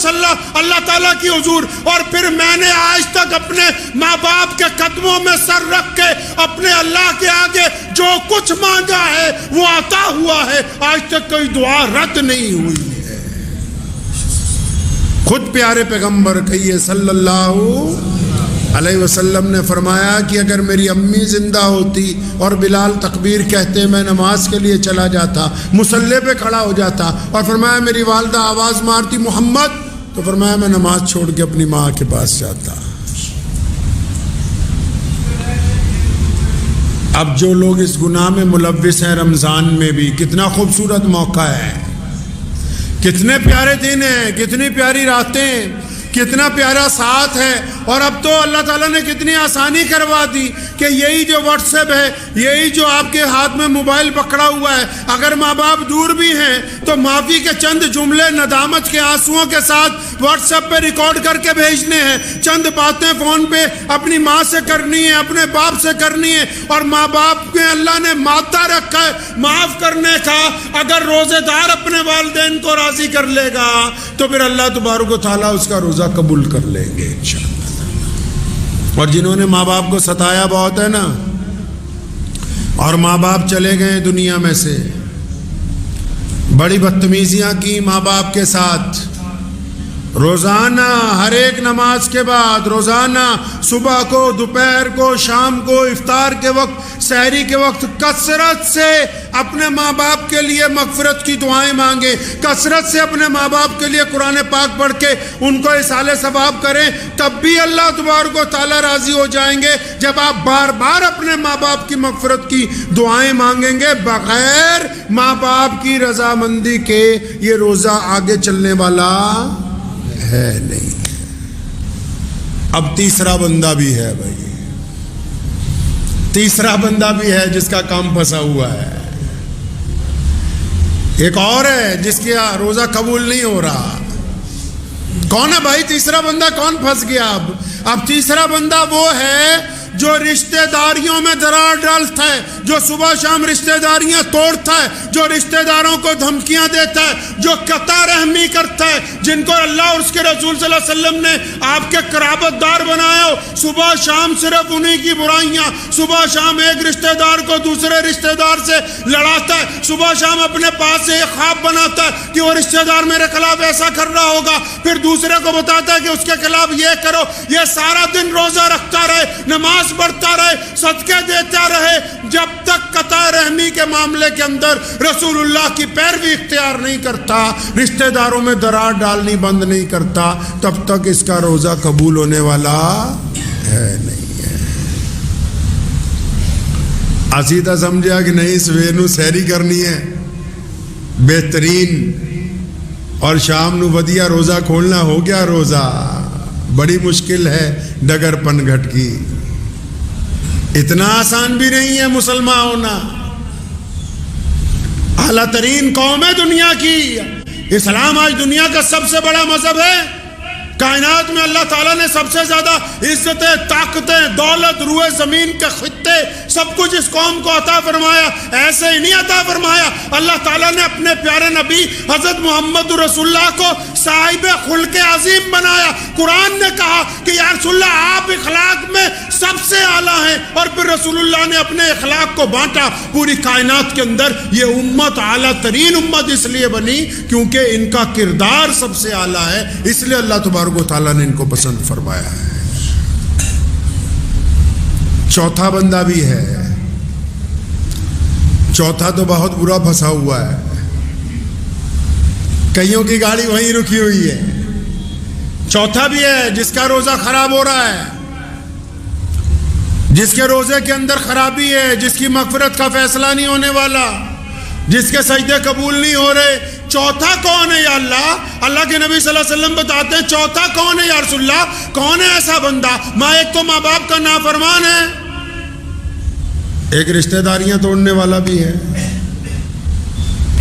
اللہ تعالیٰ کی حضور، اور پھر میں نے آج تک اپنے ماں باپ کے قدموں میں سر رکھ کے اپنے اللہ کے آگے جو کچھ مانگا ہے وہ عطا ہوا ہے، آج تک کوئی دعا رد نہیں ہوئی ہے۔ خود پیارے پیغمبر کہیے صلی اللہ علیہ وسلم نے فرمایا کہ اگر میری امی زندہ ہوتی اور بلال تکبیر کہتے میں نماز کے لیے چلا جاتا، مصلی پہ کھڑا ہو جاتا، اور فرمایا میری والدہ آواز مارتی محمد، تو فرمایا میں نماز چھوڑ کے اپنی ماں کے پاس جاتا۔ اب جو لوگ اس گناہ میں ملوث ہیں رمضان میں بھی، کتنا خوبصورت موقع ہے، کتنے پیارے دن ہیں، کتنی پیاری راتیں، کتنا پیارا ساتھ ہے، اور اب تو اللہ تعالیٰ نے کتنی آسانی کروا دی کہ یہی جو واٹس ایپ ہے، یہی جو آپ کے ہاتھ میں موبائل پکڑا ہوا ہے، اگر ماں باپ دور بھی ہیں تو معافی کے چند جملے ندامت کے آنسوؤں کے ساتھ واٹس ایپ پہ ریکارڈ کر کے بھیجنے ہیں، چند باتیں فون پہ اپنی ماں سے کرنی ہے، اپنے باپ سے کرنی ہے، اور ماں باپ میں اللہ نے مادہ رکھا ہے معاف کرنے کا۔ اگر روزے دار اپنے والدین کو راضی کر لے گا تو پھر اللہ تبارک و تعالیٰ اس کا روزہ قبول کر لیں گے انشاءاللہ۔ اور جنہوں نے ماں باپ کو ستایا بہت ہے نا، اور ماں باپ چلے گئے دنیا میں سے، بڑی بدتمیزیاں کی ماں باپ کے ساتھ، روزانہ ہر ایک نماز کے بعد، روزانہ صبح کو، دوپہر کو، شام کو، افطار کے وقت، سحری کے وقت کثرت سے اپنے ماں باپ کے لیے مغفرت کی دعائیں مانگیں، کثرت سے اپنے ماں باپ کے لیے قرآن پاک پڑھ کے ان کو اصال ثواب کریں، تب بھی اللہ تبارک و تعالیٰ راضی ہو جائیں گے جب آپ بار بار اپنے ماں باپ کی مغفرت کی دعائیں مانگیں گے۔ بغیر ماں باپ کی رضامندی کے یہ روزہ آگے چلنے والا ہے نہیں۔ اب تیسرا بندہ بھی ہے بھائی، تیسرا بندہ بھی ہے جس کا کام پھنسا ہوا ہے۔ ایک اور ہے جس کا روزہ قبول نہیں ہو رہا۔ کون ہے بھائی تیسرا بندہ؟ کون پھنس گیا؟ اب تیسرا بندہ وہ ہے جو رشتہ داریوں میں درار ڈالتا ہے، جو صبح شام رشتہ داریاں توڑتا ہے، جو رشتہ داروں کو دھمکیاں دیتا ہے، جو قطع رحمی کرتا ہے، جن کو اللہ اور اس کے رسول صلی اللہ علیہ وسلم نے آپ کے قرابت دار بنایا ہو، صبح شام صرف انہی کی برائیاں، صبح شام ایک رشتہ دار کو دوسرے رشتہ دار سے لڑاتا ہے، صبح شام اپنے پاس سے ایک خواب بناتا ہے کہ وہ رشتہ دار میرے خلاف ایسا کر رہا ہوگا، پھر دوسرے کو بتاتا ہے کہ اس کے خلاف یہ کرو، یہ سارا دن روزہ رکھتا رہے، نماز نماز پڑھتا رہے, صدقے دیتا رہے, جب تک قطع رحمی کے معاملے کے اندر رسول اللہ کی پیروی اختیار نہیں کرتا, رشتہ داروں میں درار ڈالنی بند نہیں کرتا, تب تک اس کا روزہ قبول ہونے والا ہے نہیں. آسیدہ سمجھا کہ نہیں, سویر نو سحری کرنی ہے بہترین, اور شام نو ودیا روزہ کھولنا, ہو گیا روزہ. بڑی مشکل ہے ڈگر پن گھٹ کی, اتنا آسان بھی نہیں ہے مسلمان ہونا. اعلیٰ ترین قوم ہے دنیا کی, اسلام آج دنیا کا سب سے بڑا مذہب ہے. کائنات میں اللہ تعالیٰ نے سب سے زیادہ عزتیں, طاقتیں, دولت, روئے زمین کے خطے, سب کچھ اس قوم کو عطا فرمایا. ایسے ہی نہیں عطا فرمایا, اللہ تعالیٰ نے اپنے پیارے نبی حضرت محمد رسول اللہ کو صاحب خلق عظیم بنایا. قرآن نے کہا کہ یا رسول اللہ آپ اخلاق میں سب سے اعلیٰ ہیں, اور پھر رسول اللہ نے اپنے اخلاق کو بانٹا پوری کائنات کے اندر. یہ امت اعلیٰ ترین امت اس لیے بنی کیونکہ ان کا کردار سب سے اعلیٰ ہے, اس لیے اللہ تبارک و تعالیٰ نے ان کو پسند فرمایا ہے. چوتھا بندہ بھی ہے, چوتھا تو بہت برا پھنسا ہوا ہے, کئیوں کی گاڑی وہیں رکی ہوئی ہے. چوتھا بھی ہے جس کا روزہ خراب ہو رہا ہے, جس کے روزے کے اندر خرابی ہے, جس کی مغفرت کا فیصلہ نہیں ہونے والا, جس کے سجدے قبول نہیں ہو رہے. چوتھا کون ہے یا اللہ؟ اللہ کے نبی صلی اللہ علیہ وسلم بتاتے ہیں چوتھا کون ہے یا رسول اللہ؟ کون ہے ایسا بندہ؟ ایک تو ماں باپ کا نافرمان ہے, ایک رشتہ داریاں توڑنے والا بھی ہے,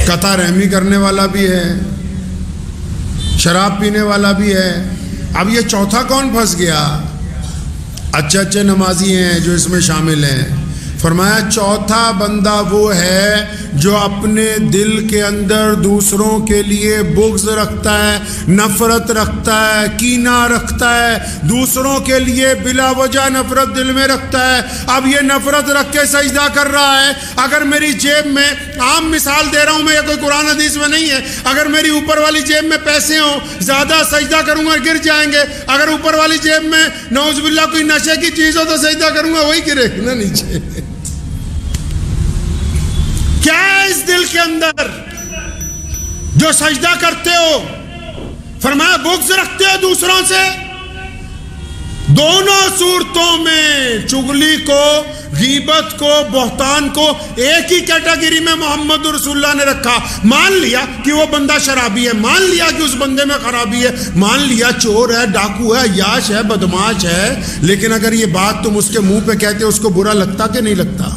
قطع رحمی کرنے والا بھی ہے, شراب پینے والا بھی ہے. اب یہ چوتھا کون پھنس گیا؟ اچھے نمازی ہیں جو اس میں شامل ہیں. فرمایا چوتھا بندہ وہ ہے جو اپنے دل کے اندر دوسروں کے لیے بغض رکھتا ہے, نفرت رکھتا ہے, کینہ رکھتا ہے, دوسروں کے لیے بلا وجہ نفرت دل میں رکھتا ہے. اب یہ نفرت رکھ کے سجدہ کر رہا ہے. اگر میری جیب میں, عام مثال دے رہا ہوں میں, یہ کوئی قرآن حدیث میں نہیں ہے, اگر میری اوپر والی جیب میں پیسے ہوں, زیادہ سجدہ کروں گا گر جائیں گے. اگر اوپر والی جیب میں نعوذ باللہ کوئی نشے کی چیز ہو تو سجدہ کروں گا, وہی گرے نا نیچے. کیا ہے اس دل کے اندر جو سجدہ کرتے ہو؟ فرمایا بغض رکھتے ہو دوسروں سے. دونوں صورتوں میں, چغلی کو, غیبت کو, بہتان کو ایک ہی کیٹیگری میں محمد رسول اللہ نے رکھا. مان لیا کہ وہ بندہ شرابی ہے, مان لیا کہ اس بندے میں خرابی ہے, مان لیا چور ہے, ڈاکو ہے, عیاش ہے, بدماش ہے, لیکن اگر یہ بات تم اس کے منہ پہ کہتے اس کو برا لگتا کہ نہیں لگتا؟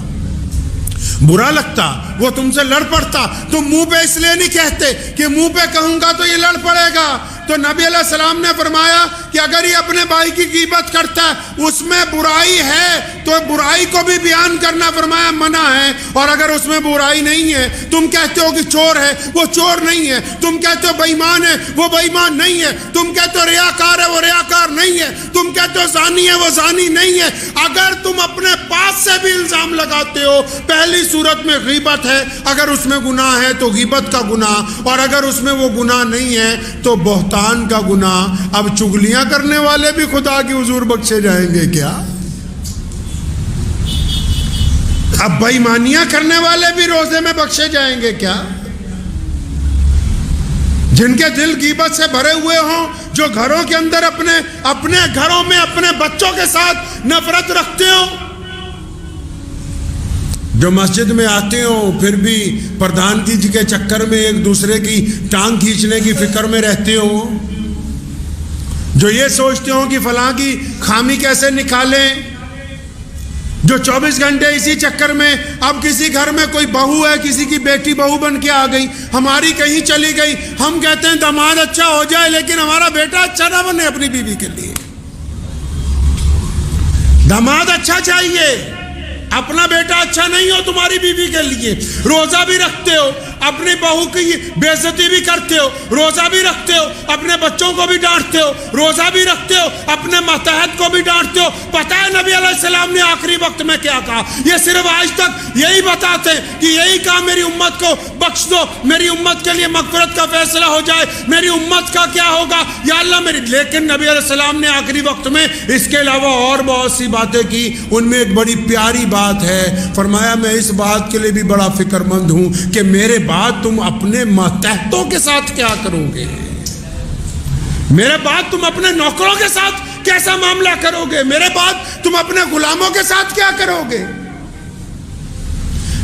برا لگتا. وہ تم سے لڑ پڑتا. تم منہ پہ اس لیے نہیں کہتے کہ منہ پہ کہوں گا تو یہ لڑ پڑے گا. تو نبی علیہ السلام نے فرمایا کہ اگر یہ اپنے بھائی کی غیبت کرتا ہے, اس میں برائی ہے تو برائی کو بھی بیان کرنا فرمایا منع ہے. اور اگر اس میں برائی نہیں ہے, تم کہتے ہو کہ چور ہے, وہ چور نہیں ہے. تم کہتے ہو بے ایمان ہے, وہ بے ایمان نہیں ہے. تم کہتے ہو ریاکار ہے, وہ ریاکار نہیں ہے. تم کہتے ہو زانی ہے, وہ زانی نہیں ہے. اگر تم اپنے پاس سے بھی الزام لگاتے ہو, پہلی صورت میں غیبت ہے, اگر اس میں گناہ ہے تو غیبت کا گناہ, اور اگر اس میں وہ گناہ نہیں ہے تو بہتان کا گناہ. اب چغلیاں کرنے والے بھی خدا کی حضور بخشے جائیں گے کیا؟ اب بے ایمانیاں کرنے والے بھی روزے میں بخشے جائیں گے کیا؟ جن کے دل غیبت سے بھرے ہوئے ہوں, جو گھروں کے اندر اپنے گھروں میں اپنے بچوں کے ساتھ نفرت رکھتے ہوں, جو مسجد میں آتے ہوں پھر بھی پردھان جی کے چکر میں ایک دوسرے کی ٹانگ کھینچنے کی فکر میں رہتے ہوں, جو یہ سوچتے ہوں کہ فلاں کی خامی کیسے نکالیں, جو 24 گھنٹے اسی چکر میں, اب کسی گھر میں کوئی بہو ہے, کسی کی بیٹی بہو بن کے آ گئی, ہماری کہیں چلی گئی, ہم کہتے ہیں داماد اچھا ہو جائے لیکن ہمارا بیٹا اچھا نہ بنے اپنی بیوی کے لیے. داماد اچھا چاہیے, اپنا بیٹا اچھا نہیں ہو تمہاری بیوی کے لیے. روزہ بھی رکھتے ہو, اپنی بہو کی بے عزتی بھی کرتے ہو, روزہ بھی رکھتے ہو, اپنے بچوں کو بھی ڈانٹتے ہو, روزہ بھی رکھتے ہو, اپنے ماتحت کو بھی ڈانٹتے ہو, پتہ ہے نبی علیہ السلام نے آخری وقت میں کیا کہا؟ یہ صرف آج تک یہی بتاتے کہ یہی کہا میری امت کو بخش دو، میری امت کے لیے مغفرت کا فیصلہ ہو جائے، میری امت کا کیا ہوگا یا اللہ میری. لیکن نبی علیہ السلام نے آخری وقت میں اس کے علاوہ اور بہت سی باتیں کی. ان میں ایک بڑی پیاری بات ہے، فرمایا میں اس بات کے لیے بھی بڑا فکر مند ہوں کہ میرے بعد تم اپنے ماتحتوں کے ساتھ کیا کرو گے، میرے بعد تم اپنے نوکروں کے ساتھ کیسا معاملہ کرو گے، میرے بعد تم اپنے غلاموں کے ساتھ کیا کرو گے.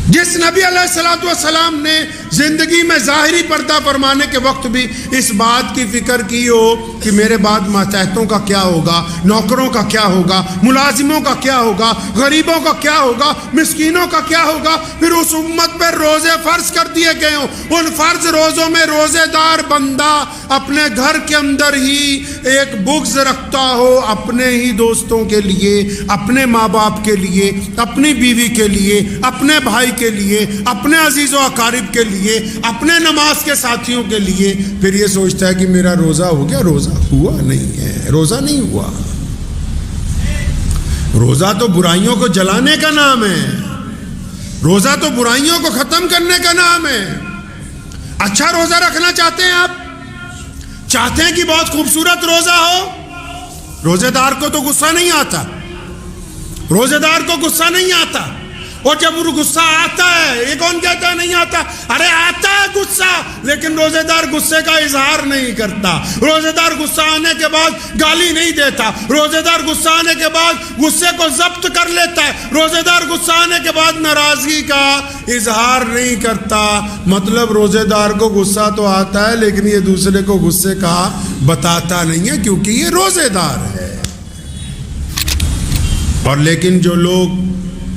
جس نبی علیہ السلام نے زندگی میں ظاہری پردہ فرمانے کے وقت بھی اس بات کی فکر کی ہو کہ میرے بعد ماتحتوں کا کیا ہوگا، نوکروں کا کیا ہوگا، ملازموں کا کیا ہوگا، غریبوں کا کیا ہوگا، مسکینوں کا کیا ہوگا، پھر اس امت پہ روزے فرض کر دیے گئے ہوں. ان فرض روزوں میں روزے دار بندہ اپنے گھر کے اندر ہی ایک بغض رکھتا ہو اپنے ہی دوستوں کے لیے، اپنے ماں باپ کے لیے، اپنی بیوی کے لیے، اپنے بھائی کے لیے، اپنے عزیز و اقارب کے لیے، اپنے نماز کے ساتھیوں کے لیے، پھر یہ سوچتا ہے کہ میرا روزہ ہو گیا. روزہ ہوا نہیں ہے، روزہ نہیں ہوا. روزہ تو برائیوں کو جلانے کا نام ہے، روزہ تو برائیوں کو ختم کرنے کا نام ہے. اچھا روزہ رکھنا چاہتے ہیں آپ، چاہتے ہیں کہ بہت خوبصورت روزہ ہو. روزے دار کو تو غصہ نہیں آتا، روزے دار کو غصہ نہیں آتا. اور جب وہ غصہ آتا ہے، یہ کون کہتا ہے نہیں آتا؟ ارے آتا ہے غصہ، لیکن روزے دار غصے کا اظہار نہیں کرتا. روزے دار غصہ آنے کے بعد گالی نہیں دیتا، روزے دار غصہ آنے کے بعد غصے کو ضبط کر لیتا ہے، روزے دار غصہ آنے کے بعد ناراضگی کا اظہار نہیں کرتا. مطلب روزے دار کو غصہ تو آتا ہے لیکن یہ دوسرے کو غصے کا بتاتا نہیں ہے کیونکہ یہ روزے دار ہے. اور لیکن جو لوگ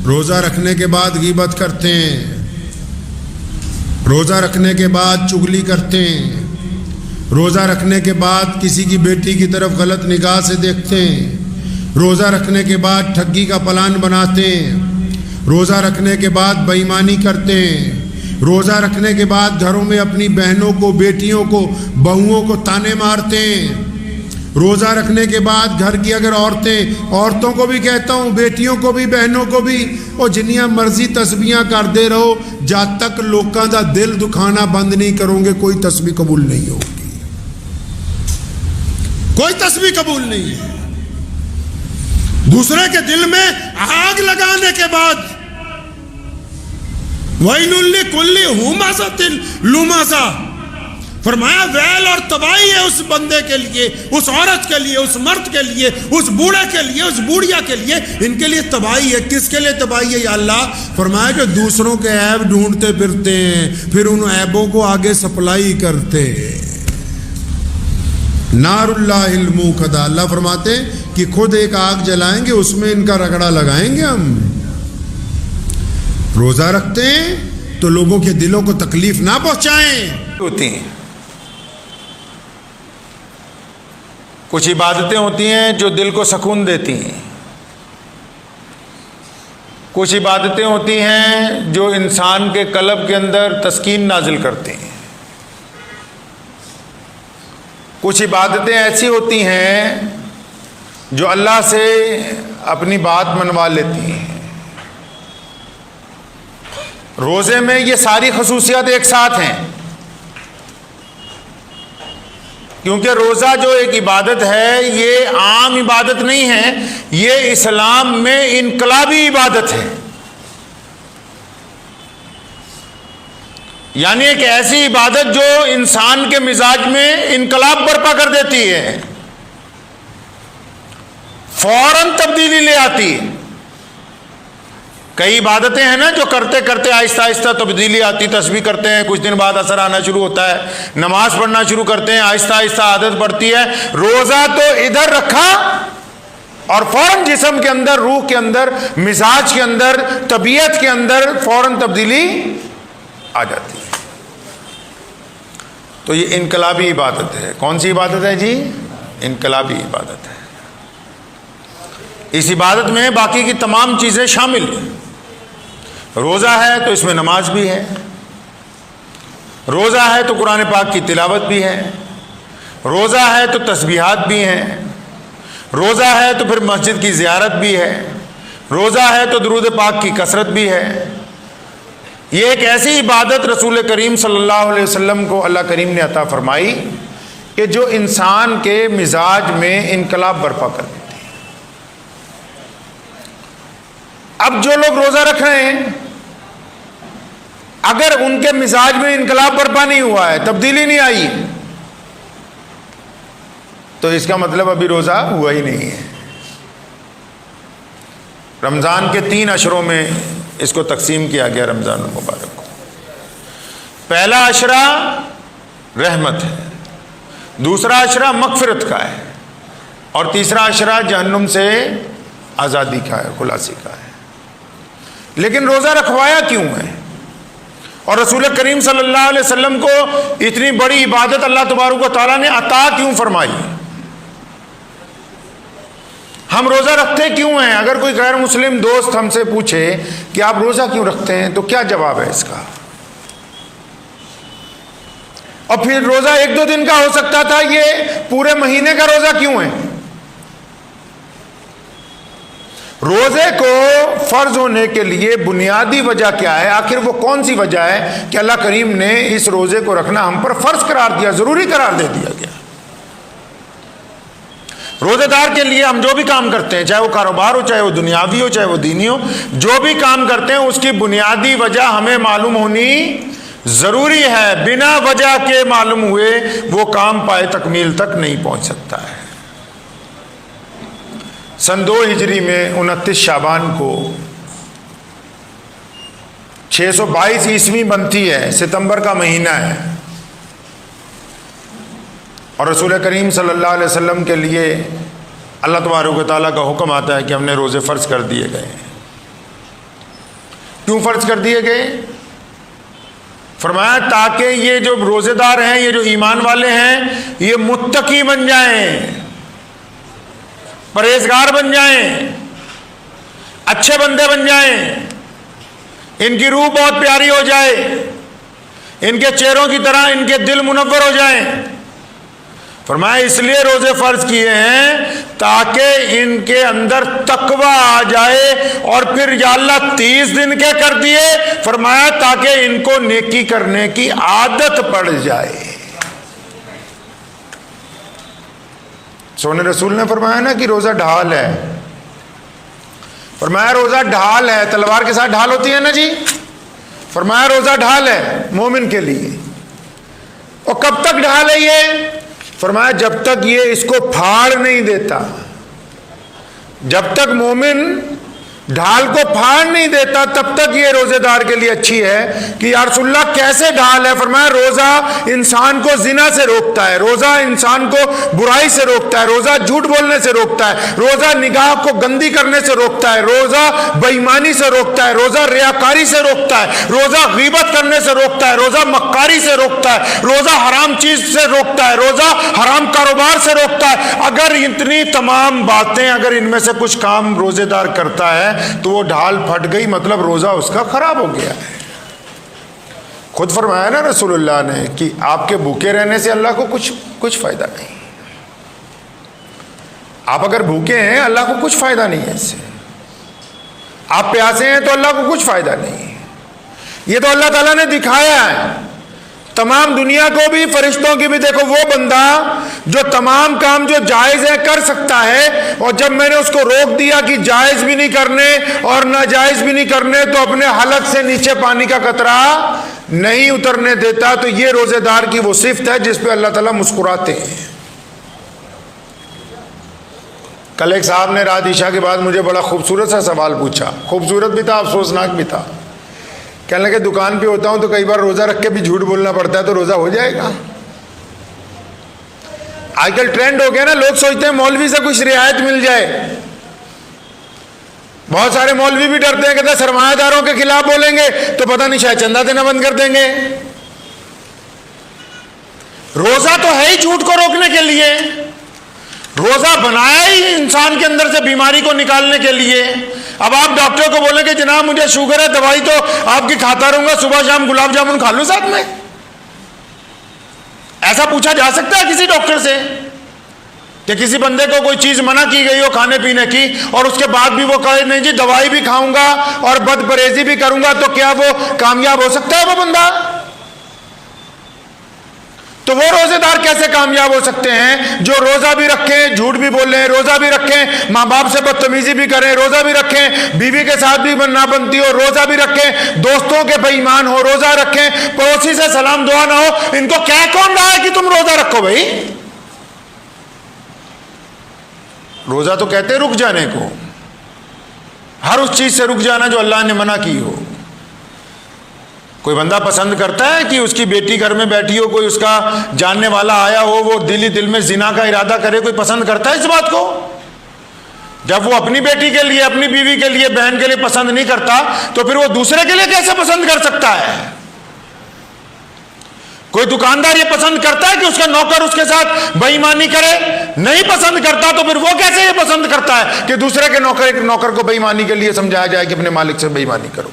روزہ رکھنے کے بعد غیبت کرتے ہیں، روزہ رکھنے کے بعد چغلی کرتے ہیں، روزہ رکھنے کے بعد کسی کی بیٹی کی طرف غلط نگاہ سے دیکھتے ہیں، روزہ رکھنے کے بعد ٹھگی کا پلان بناتے ہیں، روزہ رکھنے کے بعد بے ایمانی کرتے ہیں، روزہ رکھنے کے بعد گھروں میں اپنی بہنوں کو، بیٹیوں کو، بہوؤں کو تانے مارتے ہیں، روزہ رکھنے کے بعد گھر کی اگر عورتوں کو بھی کہتا ہوں، بیٹیوں کو بھی، بہنوں کو بھی، اور جنیاں مرضی تسبیحاں کرتے رہو، جب تک لوگوں کا دل دکھانا بند نہیں کرو گے کوئی تسبیح قبول نہیں ہوگی، کوئی تسبیح قبول نہیں ہے. دوسرے کے دل میں آگ لگانے کے بعد وَيْلٌ لِكُلِّ هُمَزَةٍ لُمَزَةٍ، فرمایا ویل اور تباہی ہے اس بندے کے لیے، اس عورت کے لیے، اس مرد کے لیے، اس بوڑھے کے لیے، اس بوڑھیا کے لیے. ان کے لیے تباہی ہے. کس کے لیے تباہی ہے یا اللہ؟ فرمایا کہ دوسروں کے عیب ڈھونڈتے پھرتے ہیں، پھر ان عیبوں کو آگے سپلائی کرتے. نار اللہ الموقدہ، اللہ فرماتے ہیں کہ خود ایک آگ جلائیں گے، اس میں ان کا رگڑا لگائیں گے ہم. روزہ رکھتے ہیں تو لوگوں کے دلوں کو تکلیف نہ پہنچائیں. ہوتی ہیں کچھ عبادتیں ہوتی ہیں جو دل کو سکون دیتی ہیں، کچھ عبادتیں ہوتی ہیں جو انسان کے قلب کے اندر تسکین نازل کرتی ہیں، کچھ عبادتیں ایسی ہوتی ہیں جو اللہ سے اپنی بات منوا لیتی ہیں. روزے میں یہ ساری خصوصیات ایک ساتھ ہیں، کیونکہ روزہ جو ایک عبادت ہے یہ عام عبادت نہیں ہے، یہ اسلام میں انقلابی عبادت ہے. یعنی ایک ایسی عبادت جو انسان کے مزاج میں انقلاب برپا کر دیتی ہے، فوراً تبدیلی لے آتی ہے. کئی عبادتیں ہیں نا جو کرتے کرتے آہستہ آہستہ تبدیلی آتی، تسبیح کرتے ہیں کچھ دن بعد اثر آنا شروع ہوتا ہے، نماز پڑھنا شروع کرتے ہیں آہستہ آہستہ عادت بڑھتی ہے. روزہ تو ادھر رکھا اور فوراً جسم کے اندر، روح کے اندر، مزاج کے اندر، طبیعت کے اندر فوراً تبدیلی آ جاتی ہے. تو یہ انقلابی عبادت ہے. کون سی عبادت ہے جی؟ انقلابی عبادت ہے. اس عبادت میں باقی کی تمام چیزیں شامل ہیں. روزہ ہے تو اس میں نماز بھی ہے، روزہ ہے تو قرآن پاک کی تلاوت بھی ہے، روزہ ہے تو تسبیحات بھی ہیں، روزہ ہے تو پھر مسجد کی زیارت بھی ہے، روزہ ہے تو درود پاک کی کثرت بھی ہے۔ یہ ایک ایسی عبادت رسول کریم صلی اللہ علیہ وسلم کو اللہ کریم نے عطا فرمائی کہ جو انسان کے مزاج میں انقلاب برپا کر دیتی ہے۔ اب جو لوگ روزہ رکھ رہے ہیں، اگر ان کے مزاج میں انقلاب برپا نہیں ہوا ہے، تبدیلی نہیں آئی، تو اس کا مطلب ابھی روزہ ہوا ہی نہیں ہے۔ رمضان کے 3 عشروں میں اس کو تقسیم کیا گیا رمضان المبارک کو۔ پہلا عشرہ رحمت ہے، دوسرا عشرہ مغفرت کا ہے، اور تیسرا عشرہ جہنم سے آزادی کا ہے، خلاصی کا ہے۔ لیکن روزہ رکھوایا کیوں ہے؟ اور رسول کریم صلی اللہ علیہ وسلم کو اتنی بڑی عبادت اللہ تبارک و تعالیٰ نے عطا کیوں فرمائی؟ ہم روزہ رکھتے کیوں ہیں؟ اگر کوئی غیر مسلم دوست ہم سے پوچھے کہ آپ روزہ کیوں رکھتے ہیں تو کیا جواب ہے اس کا؟ اور پھر روزہ 1-2 دن کا ہو سکتا تھا، یہ پورے مہینے کا روزہ کیوں ہے؟ روزے کو فرض ہونے کے لیے بنیادی وجہ کیا ہے؟ آخر وہ کون سی وجہ ہے کہ اللہ کریم نے اس روزے کو رکھنا ہم پر فرض قرار دیا، ضروری قرار دے دیا گیا؟ روزے دار کے لیے ہم جو بھی کام کرتے ہیں، چاہے وہ کاروبار ہو، چاہے وہ دنیاوی ہو، چاہے وہ دینی ہو، جو بھی کام کرتے ہیں اس کی بنیادی وجہ ہمیں معلوم ہونی ضروری ہے۔ بنا وجہ کے معلوم ہوئے وہ کام پائے تکمیل تک نہیں پہنچ سکتا ہے۔ سن 2 ہجری میں 29 شعبان کو 622 عیسوی بنتی ہے، ستمبر کا مہینہ ہے، اور رسول کریم صلی اللہ علیہ وسلم کے لیے اللہ تبارک و تعالیٰ کا حکم آتا ہے کہ ہم نے روزے فرض کر دیے گئے۔ کیوں فرض کر دیے گئے؟ فرمایا تاکہ یہ جو روزے دار ہیں، یہ جو ایمان والے ہیں، یہ متقی بن جائیں، پرہیزگار بن جائیں، اچھے بندے بن جائیں، ان کی روح بہت پیاری ہو جائے، ان کے چہروں کی طرح ان کے دل منور ہو جائیں۔ فرمایا اس لیے روزے فرض کیے ہیں تاکہ ان کے اندر تقوی آ جائے، اور پھر یا اللہ 30 دن کے کر دیے، فرمایا تاکہ ان کو نیکی کرنے کی عادت پڑ جائے۔ سونے رسول نے فرمایا نا کہ روزہ ڈھال ہے، فرمایا روزہ ڈھال ہے، تلوار کے ساتھ ڈھال ہوتی ہے نا جی، فرمایا روزہ ڈھال ہے مومن کے لیے۔ اور کب تک ڈھال ہے یہ؟ فرمایا جب تک یہ اس کو پھاڑ نہیں دیتا، جب تک مومن ڈھال کو پھاڑ نہیں دیتا تب تک یہ روزے دار کے لیے اچھی ہے۔ کہ یا رسول اللہ کیسے ڈھال ہے؟ فرمایا روزہ انسان کو زنا سے روکتا ہے، روزہ انسان کو برائی سے روکتا ہے، روزہ جھوٹ بولنے سے روکتا ہے، روزہ نگاہ کو گندی کرنے سے روکتا ہے، روزہ بے ایمانی سے روکتا ہے، روزہ ریاکاری سے روکتا ہے، روزہ غیبت کرنے سے روکتا ہے، روزہ مکاری سے روکتا ہے، روزہ حرام چیز سے روکتا ہے، روزہ حرام کاروبار سے روکتا ہے۔ اگر اتنی تمام باتیں، اگر ان میں سے کچھ کام روزے دار کرتا ہے تو وہ ڈھال پھٹ گئی، مطلب روزہ اس کا خراب ہو گیا ہے۔ خود فرمایا نا رسول اللہ نے کہ آپ کے بھوکے رہنے سے اللہ کو کچھ فائدہ نہیں، آپ اگر بھوکے ہیں اللہ کو کچھ فائدہ نہیں ہے اس سے، آپ پیاسے ہیں تو اللہ کو کچھ فائدہ نہیں ہے۔ یہ تو اللہ تعالیٰ نے دکھایا ہے تمام دنیا کو بھی، فرشتوں کی بھی۔ دیکھو وہ بندہ جو تمام کام جو جائز ہے کر سکتا ہے، اور جب میں نے اس کو روک دیا کہ جائز بھی نہیں کرنے اور ناجائز بھی نہیں کرنے، تو اپنے حلق سے نیچے پانی کا قطرہ نہیں اترنے دیتا۔ تو یہ روزے دار کی وہ صفت ہے جس پہ اللہ تعالیٰ مسکراتے ہیں۔ کل ایک صاحب نے رات عشاء کے بعد مجھے بڑا خوبصورت سا سوال پوچھا، خوبصورت بھی تھا افسوسناک بھی تھا۔ کہنے لگے دکان پہ ہوتا ہوں تو کئی بار روزہ رکھ کے بھی جھوٹ بولنا پڑتا ہے، تو روزہ ہو جائے گا؟ آج کل ٹرینڈ ہو گیا نا، لوگ سوچتے ہیں مولوی سے کچھ رعایت مل جائے۔ بہت سارے مولوی بھی ڈرتے ہیں، کہتے ہیں سرمایہ داروں کے خلاف بولیں گے تو پتہ نہیں شاید چندہ دینا بند کر دیں گے۔ روزہ تو ہے ہی جھوٹ کو روکنے کے لیے، روزہ بنایا ہی انسان کے اندر سے بیماری کو نکالنے کے لیے۔ اب آپ ڈاکٹر کو بولیں کہ جناب مجھے شوگر ہے، دوائی تو آپ کی کھاتا رہوں گا، صبح شام گلاب جامن کھا لوں ساتھ میں؟ ایسا پوچھا جا سکتا ہے کسی ڈاکٹر سے؟ کہ کسی بندے کو کوئی چیز منع کی گئی ہو کھانے پینے کی اور اس کے بعد بھی وہ کہے نہیں جی دوائی بھی کھاؤں گا اور بد پرہیزی بھی کروں گا، تو کیا وہ کامیاب ہو سکتا ہے وہ بندہ؟ تو وہ روزے دار کیسے کامیاب ہو سکتے ہیں جو روزہ بھی رکھیں، جھوٹ بھی بولیں، روزہ بھی رکھیں، ماں باپ سے بدتمیزی بھی کریں، روزہ بھی رکھیں، بیوی کے ساتھ بھی نہ بنتی ہو، روزہ بھی رکھیں، دوستوں کے بے ایمان ہو، روزہ رکھیں، پڑوسی سے سلام دعا نہ ہو، ان کو کہہ کون رہا ہے کہ تم روزہ رکھو بھائی؟ روزہ تو کہتے ہیں رک جانے کو، ہر اس چیز سے رک جانا جو اللہ نے منع کی ہو۔ کوئی بندہ پسند کرتا ہے کہ اس کی بیٹی گھر میں بیٹھی ہو، کوئی اس کا جاننے والا آیا ہو، وہ دل میں زنا کا ارادہ کرے، کوئی پسند کرتا ہے اس بات کو؟ جب وہ اپنی بیٹی کے لیے، اپنی بیوی کے لیے، بہن کے لیے پسند نہیں کرتا تو پھر وہ دوسرے کے لیے کیسے پسند کر سکتا ہے؟ کوئی دکاندار یہ پسند کرتا ہے کہ اس کا نوکر اس کے ساتھ بے ایمانی کرے؟ نہیں پسند کرتا، تو پھر وہ کیسے یہ پسند کرتا ہے کہ دوسرے کے نوکر کو بے ایمانی کے لیے سمجھایا جائے کہ اپنے مالک سے بے ایمانی کرو؟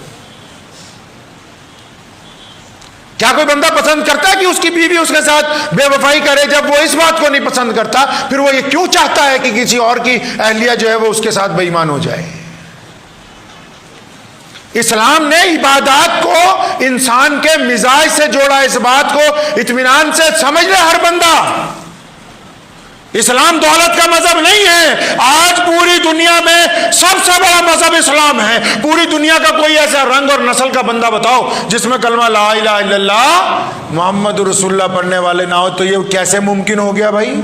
کیا کوئی بندہ پسند کرتا ہے کہ اس کی بیوی اس کے ساتھ بے وفائی کرے؟ جب وہ اس بات کو نہیں پسند کرتا پھر وہ یہ کیوں چاہتا ہے کہ کسی اور کی اہلیہ جو ہے وہ اس کے ساتھ بے ایمان ہو جائے؟ اسلام نے عبادات کو انسان کے مزاج سے جوڑا، اس بات کو اطمینان سے سمجھ لے ہر بندہ۔ اسلام دولت کا مذہب نہیں ہے۔ آج پوری دنیا میں سب سے بڑا مذہب اسلام ہے۔ پوری دنیا کا کوئی ایسا رنگ اور نسل کا بندہ بتاؤ جس میں کلمہ لا الہ الا اللہ محمد رسول اللہ پڑھنے والے نہ ہو، تو یہ کیسے ممکن ہو گیا بھائی؟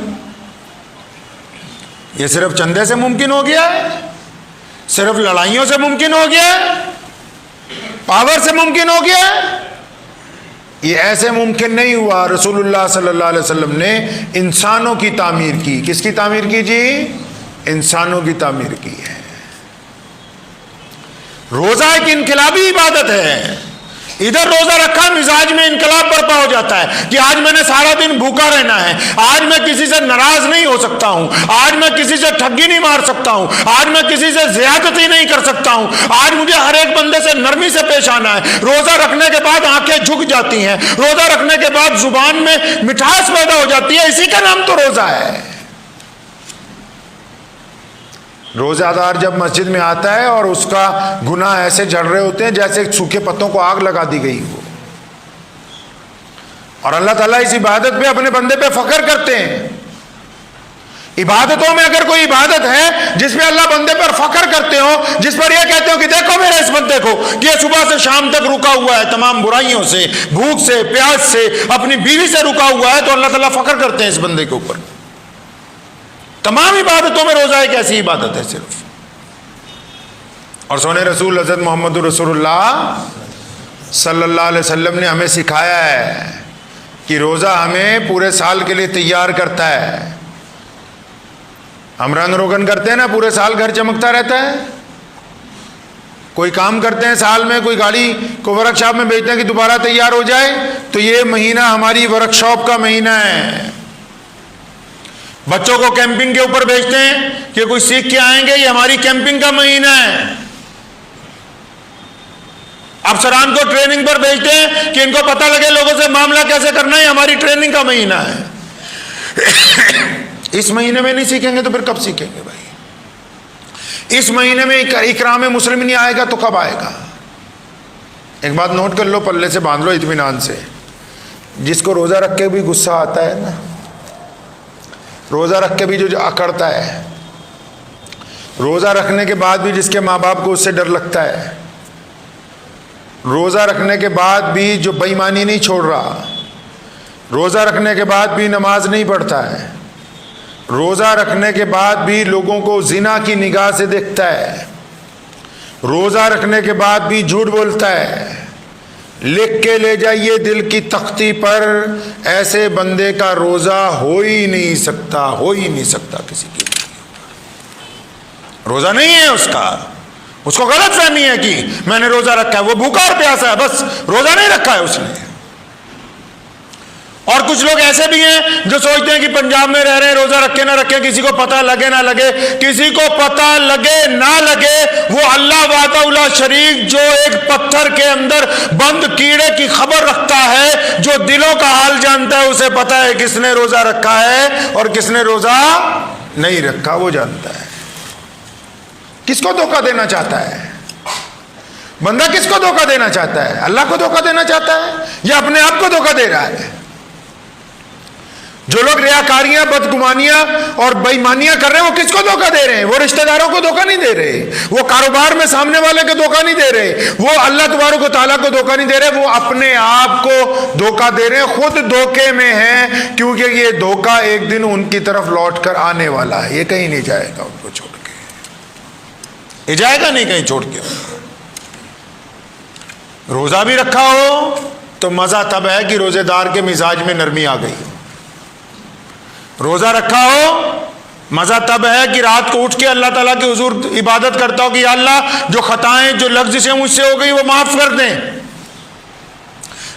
یہ صرف چندے سے ممکن ہو گیا ہے؟ صرف لڑائیوں سے ممکن ہو گیا ہے؟ پاور سے ممکن ہو گیا ہے؟ یہ ایسے ممکن نہیں ہوا۔ رسول اللہ صلی اللہ علیہ وسلم نے انسانوں کی تعمیر کی۔ کس کی تعمیر کی جی؟ انسانوں کی تعمیر کی ہے۔ روزہ ایک انقلابی عبادت ہے۔ ادھر روزہ رکھا مزاج میں انقلاب برپا ہو جاتا ہے کہ آج میں نے سارا دن بھوکا رہنا ہے، آج میں کسی سے ناراض نہیں ہو سکتا ہوں، آج میں کسی سے ٹھگی نہیں مار سکتا ہوں، آج میں کسی سے زیادتی نہیں کر سکتا ہوں، آج مجھے ہر ایک بندے سے نرمی سے پیش آنا ہے۔ روزہ رکھنے کے بعد آنکھیں جھک جاتی ہیں، روزہ رکھنے کے بعد زبان میں مٹھاس پیدا ہو جاتی ہے، اسی کا نام تو روزہ ہے۔ روزہ دار جب مسجد میں آتا ہے اور اس کا گناہ ایسے جھڑ رہے ہوتے ہیں جیسے سوکھے پتوں کو آگ لگا دی گئی ہو، اور اللہ تعالیٰ اس عبادت پہ اپنے بندے پہ فخر کرتے ہیں۔ عبادتوں میں اگر کوئی عبادت ہے جس پہ اللہ بندے پر فخر کرتے ہو، جس پر یہ کہتے ہو کہ دیکھو میرے اس بندے کو کہ یہ صبح سے شام تک رکا ہوا ہے، تمام برائیوں سے، بھوک سے، پیاس سے، اپنی بیوی سے رکا ہوا ہے، تو اللہ تعالیٰ فخر کرتے ہیں اس بندے کے اوپر۔ تمام عبادتوں میں روزہ ایک ایسی عبادت ہے صرف۔ اور سونے رسول حضرت محمد رسول اللہ صلی اللہ علیہ وسلم نے ہمیں سکھایا ہے کہ روزہ ہمیں پورے سال کے لیے تیار کرتا ہے۔ ہم رنگ روگن کرتے ہیں نا، پورے سال گھر چمکتا رہتا ہے۔ کوئی کام کرتے ہیں سال میں، کوئی گاڑی کو ورک شاپ میں بیچتے ہیں کہ دوبارہ تیار ہو جائے، تو یہ مہینہ ہماری ورک شاپ کا مہینہ ہے۔ بچوں کو کیمپنگ کے اوپر بھیجتے ہیں کہ کوئی سیکھ کے آئیں گے، یہ ہماری کیمپنگ کا مہینہ ہے۔ افسران کو ٹریننگ پر بھیجتے ہیں کہ ان کو پتہ لگے لوگوں سے معاملہ کیسے کرنا ہے، ہماری ٹریننگ کا مہینہ ہے۔ اس مہینے میں نہیں سیکھیں گے تو پھر کب سیکھیں گے بھائی؟ اس مہینے میں اکرام مسلم نہیں آئے گا تو کب آئے گا؟ ایک بات نوٹ کر لو، پلے سے باندھ لو اطمینان سے۔ جس کو روزہ رکھ کے بھی غصہ آتا ہے نا، روزہ رکھ کے بھی جو اکڑتا ہے، روزہ رکھنے کے بعد بھی جس کے ماں باپ کو اس سے ڈر لگتا ہے، روزہ رکھنے کے بعد بھی جو بے ایمانی نہیں چھوڑ رہا، روزہ رکھنے کے بعد بھی نماز نہیں پڑھتا ہے، روزہ رکھنے کے بعد بھی لوگوں کو زنا کی نگاہ سے دیکھتا ہے، روزہ رکھنے کے بعد بھی جھوٹ بولتا ہے، لکھ کے لے جائیے دل کی تختی پر، ایسے بندے کا روزہ ہو ہی نہیں سکتا، ہو ہی نہیں سکتا کسی کی۔ روزہ نہیں ہے اس کا، اس کو غلط فہمی ہے کہ میں نے روزہ رکھا ہے، وہ بھوکا اور پیاسا ہے، بس روزہ نہیں رکھا ہے اس نے۔ اور کچھ لوگ ایسے بھی ہیں جو سوچتے ہیں کہ پنجاب میں رہ رہے ہیں، روزہ رکھے نہ رکھے، کسی کو پتہ لگے نہ لگے، کسی کو پتہ لگے نہ لگے، وہ اللہ وحدہ لا شریک جو ایک پتھر کے اندر بند کیڑے کی خبر رکھتا ہے، جو دلوں کا حال جانتا ہے، اسے پتہ ہے کس نے روزہ رکھا ہے اور کس نے روزہ نہیں رکھا وہ جانتا ہے. کس کو دھوکہ دینا چاہتا ہے بندہ؟ کس کو دھوکہ دینا چاہتا ہے؟ اللہ کو دھوکہ دینا چاہتا ہے یا اپنے آپ کو دھوکہ دے رہا ہے؟ جو لوگ ریاکاریاں، بدگمانیاں اور بےایمانیاں کر رہے ہیں وہ کس کو دھوکہ دے رہے ہیں؟ وہ رشتہ داروں کو دھوکہ نہیں دے رہے، وہ کاروبار میں سامنے والے کو دھوکہ نہیں دے رہے، وہ اللہ تبارک و تعالیٰ کو دھوکہ نہیں دے رہے، وہ اپنے آپ کو دھوکہ دے رہے ہیں. خود دھوکے میں ہیں کیونکہ یہ دھوکہ ایک دن ان کی طرف لوٹ کر آنے والا ہے. یہ کہیں نہیں جائے گا ان کو چھوڑ کے. یہ جائے گا نہیں کہیں چھوڑ کے. روزہ بھی رکھا ہو تو مزہ تب ہے کہ روزے دار کے مزاج میں نرمی آ گئی. روزہ رکھا ہو مزہ تب ہے کہ رات کو اٹھ کے اللہ تعالیٰ کے حضور عبادت کرتا ہو کہ یا اللہ جو خطائیں، جو لغزشیں مجھ سے ہو گئی وہ معاف کر دیں.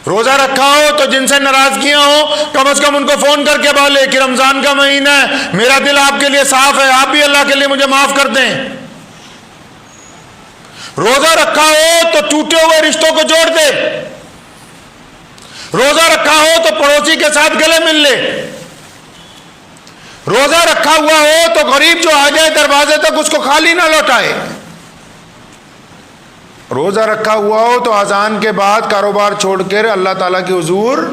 روزہ رکھا ہو تو جن سے ناراضگیاں ہوں کم از کم ان کو فون کر کے بولے کہ رمضان کا مہینہ ہے، میرا دل آپ کے لیے صاف ہے، آپ بھی اللہ کے لیے مجھے معاف کر دیں. روزہ رکھا ہو تو ٹوٹے ہوئے رشتوں کو جوڑ دے. روزہ رکھا ہو تو پڑوسی کے ساتھ گلے مل لے. روزہ رکھا ہوا ہو تو غریب جو آ جائے دروازے تک اس کو خالی نہ لوٹائے. روزہ رکھا ہوا ہو تو اذان کے بعد کاروبار چھوڑ کر اللہ تعالیٰ کے حضور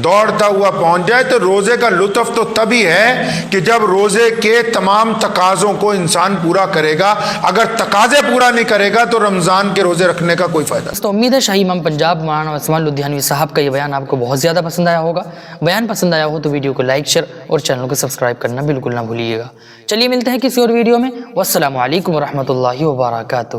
دوڑتا ہوا پہنچ جائے. تو روزے کا لطف تو تبھی ہے کہ جب روزے کے تمام تقاضوں کو انسان پورا کرے گا. اگر تقاضے پورا نہیں کرے گا تو رمضان کے روزے رکھنے کا کوئی فائدہ نہیں. تو امید ہے شاہی امام پنجاب مولانا عثمان لدھیانوی صاحب کا یہ بیان آپ کو بہت زیادہ پسند آیا ہوگا. بیان پسند آیا ہو تو ویڈیو کو لائک، شیئر اور چینل کو سبسکرائب کرنا بالکل نہ بھولیے گا. چلیے ملتے ہیں کسی اور ویڈیو میں. والسلام علیکم ورحمۃ اللہ وبرکاتہ.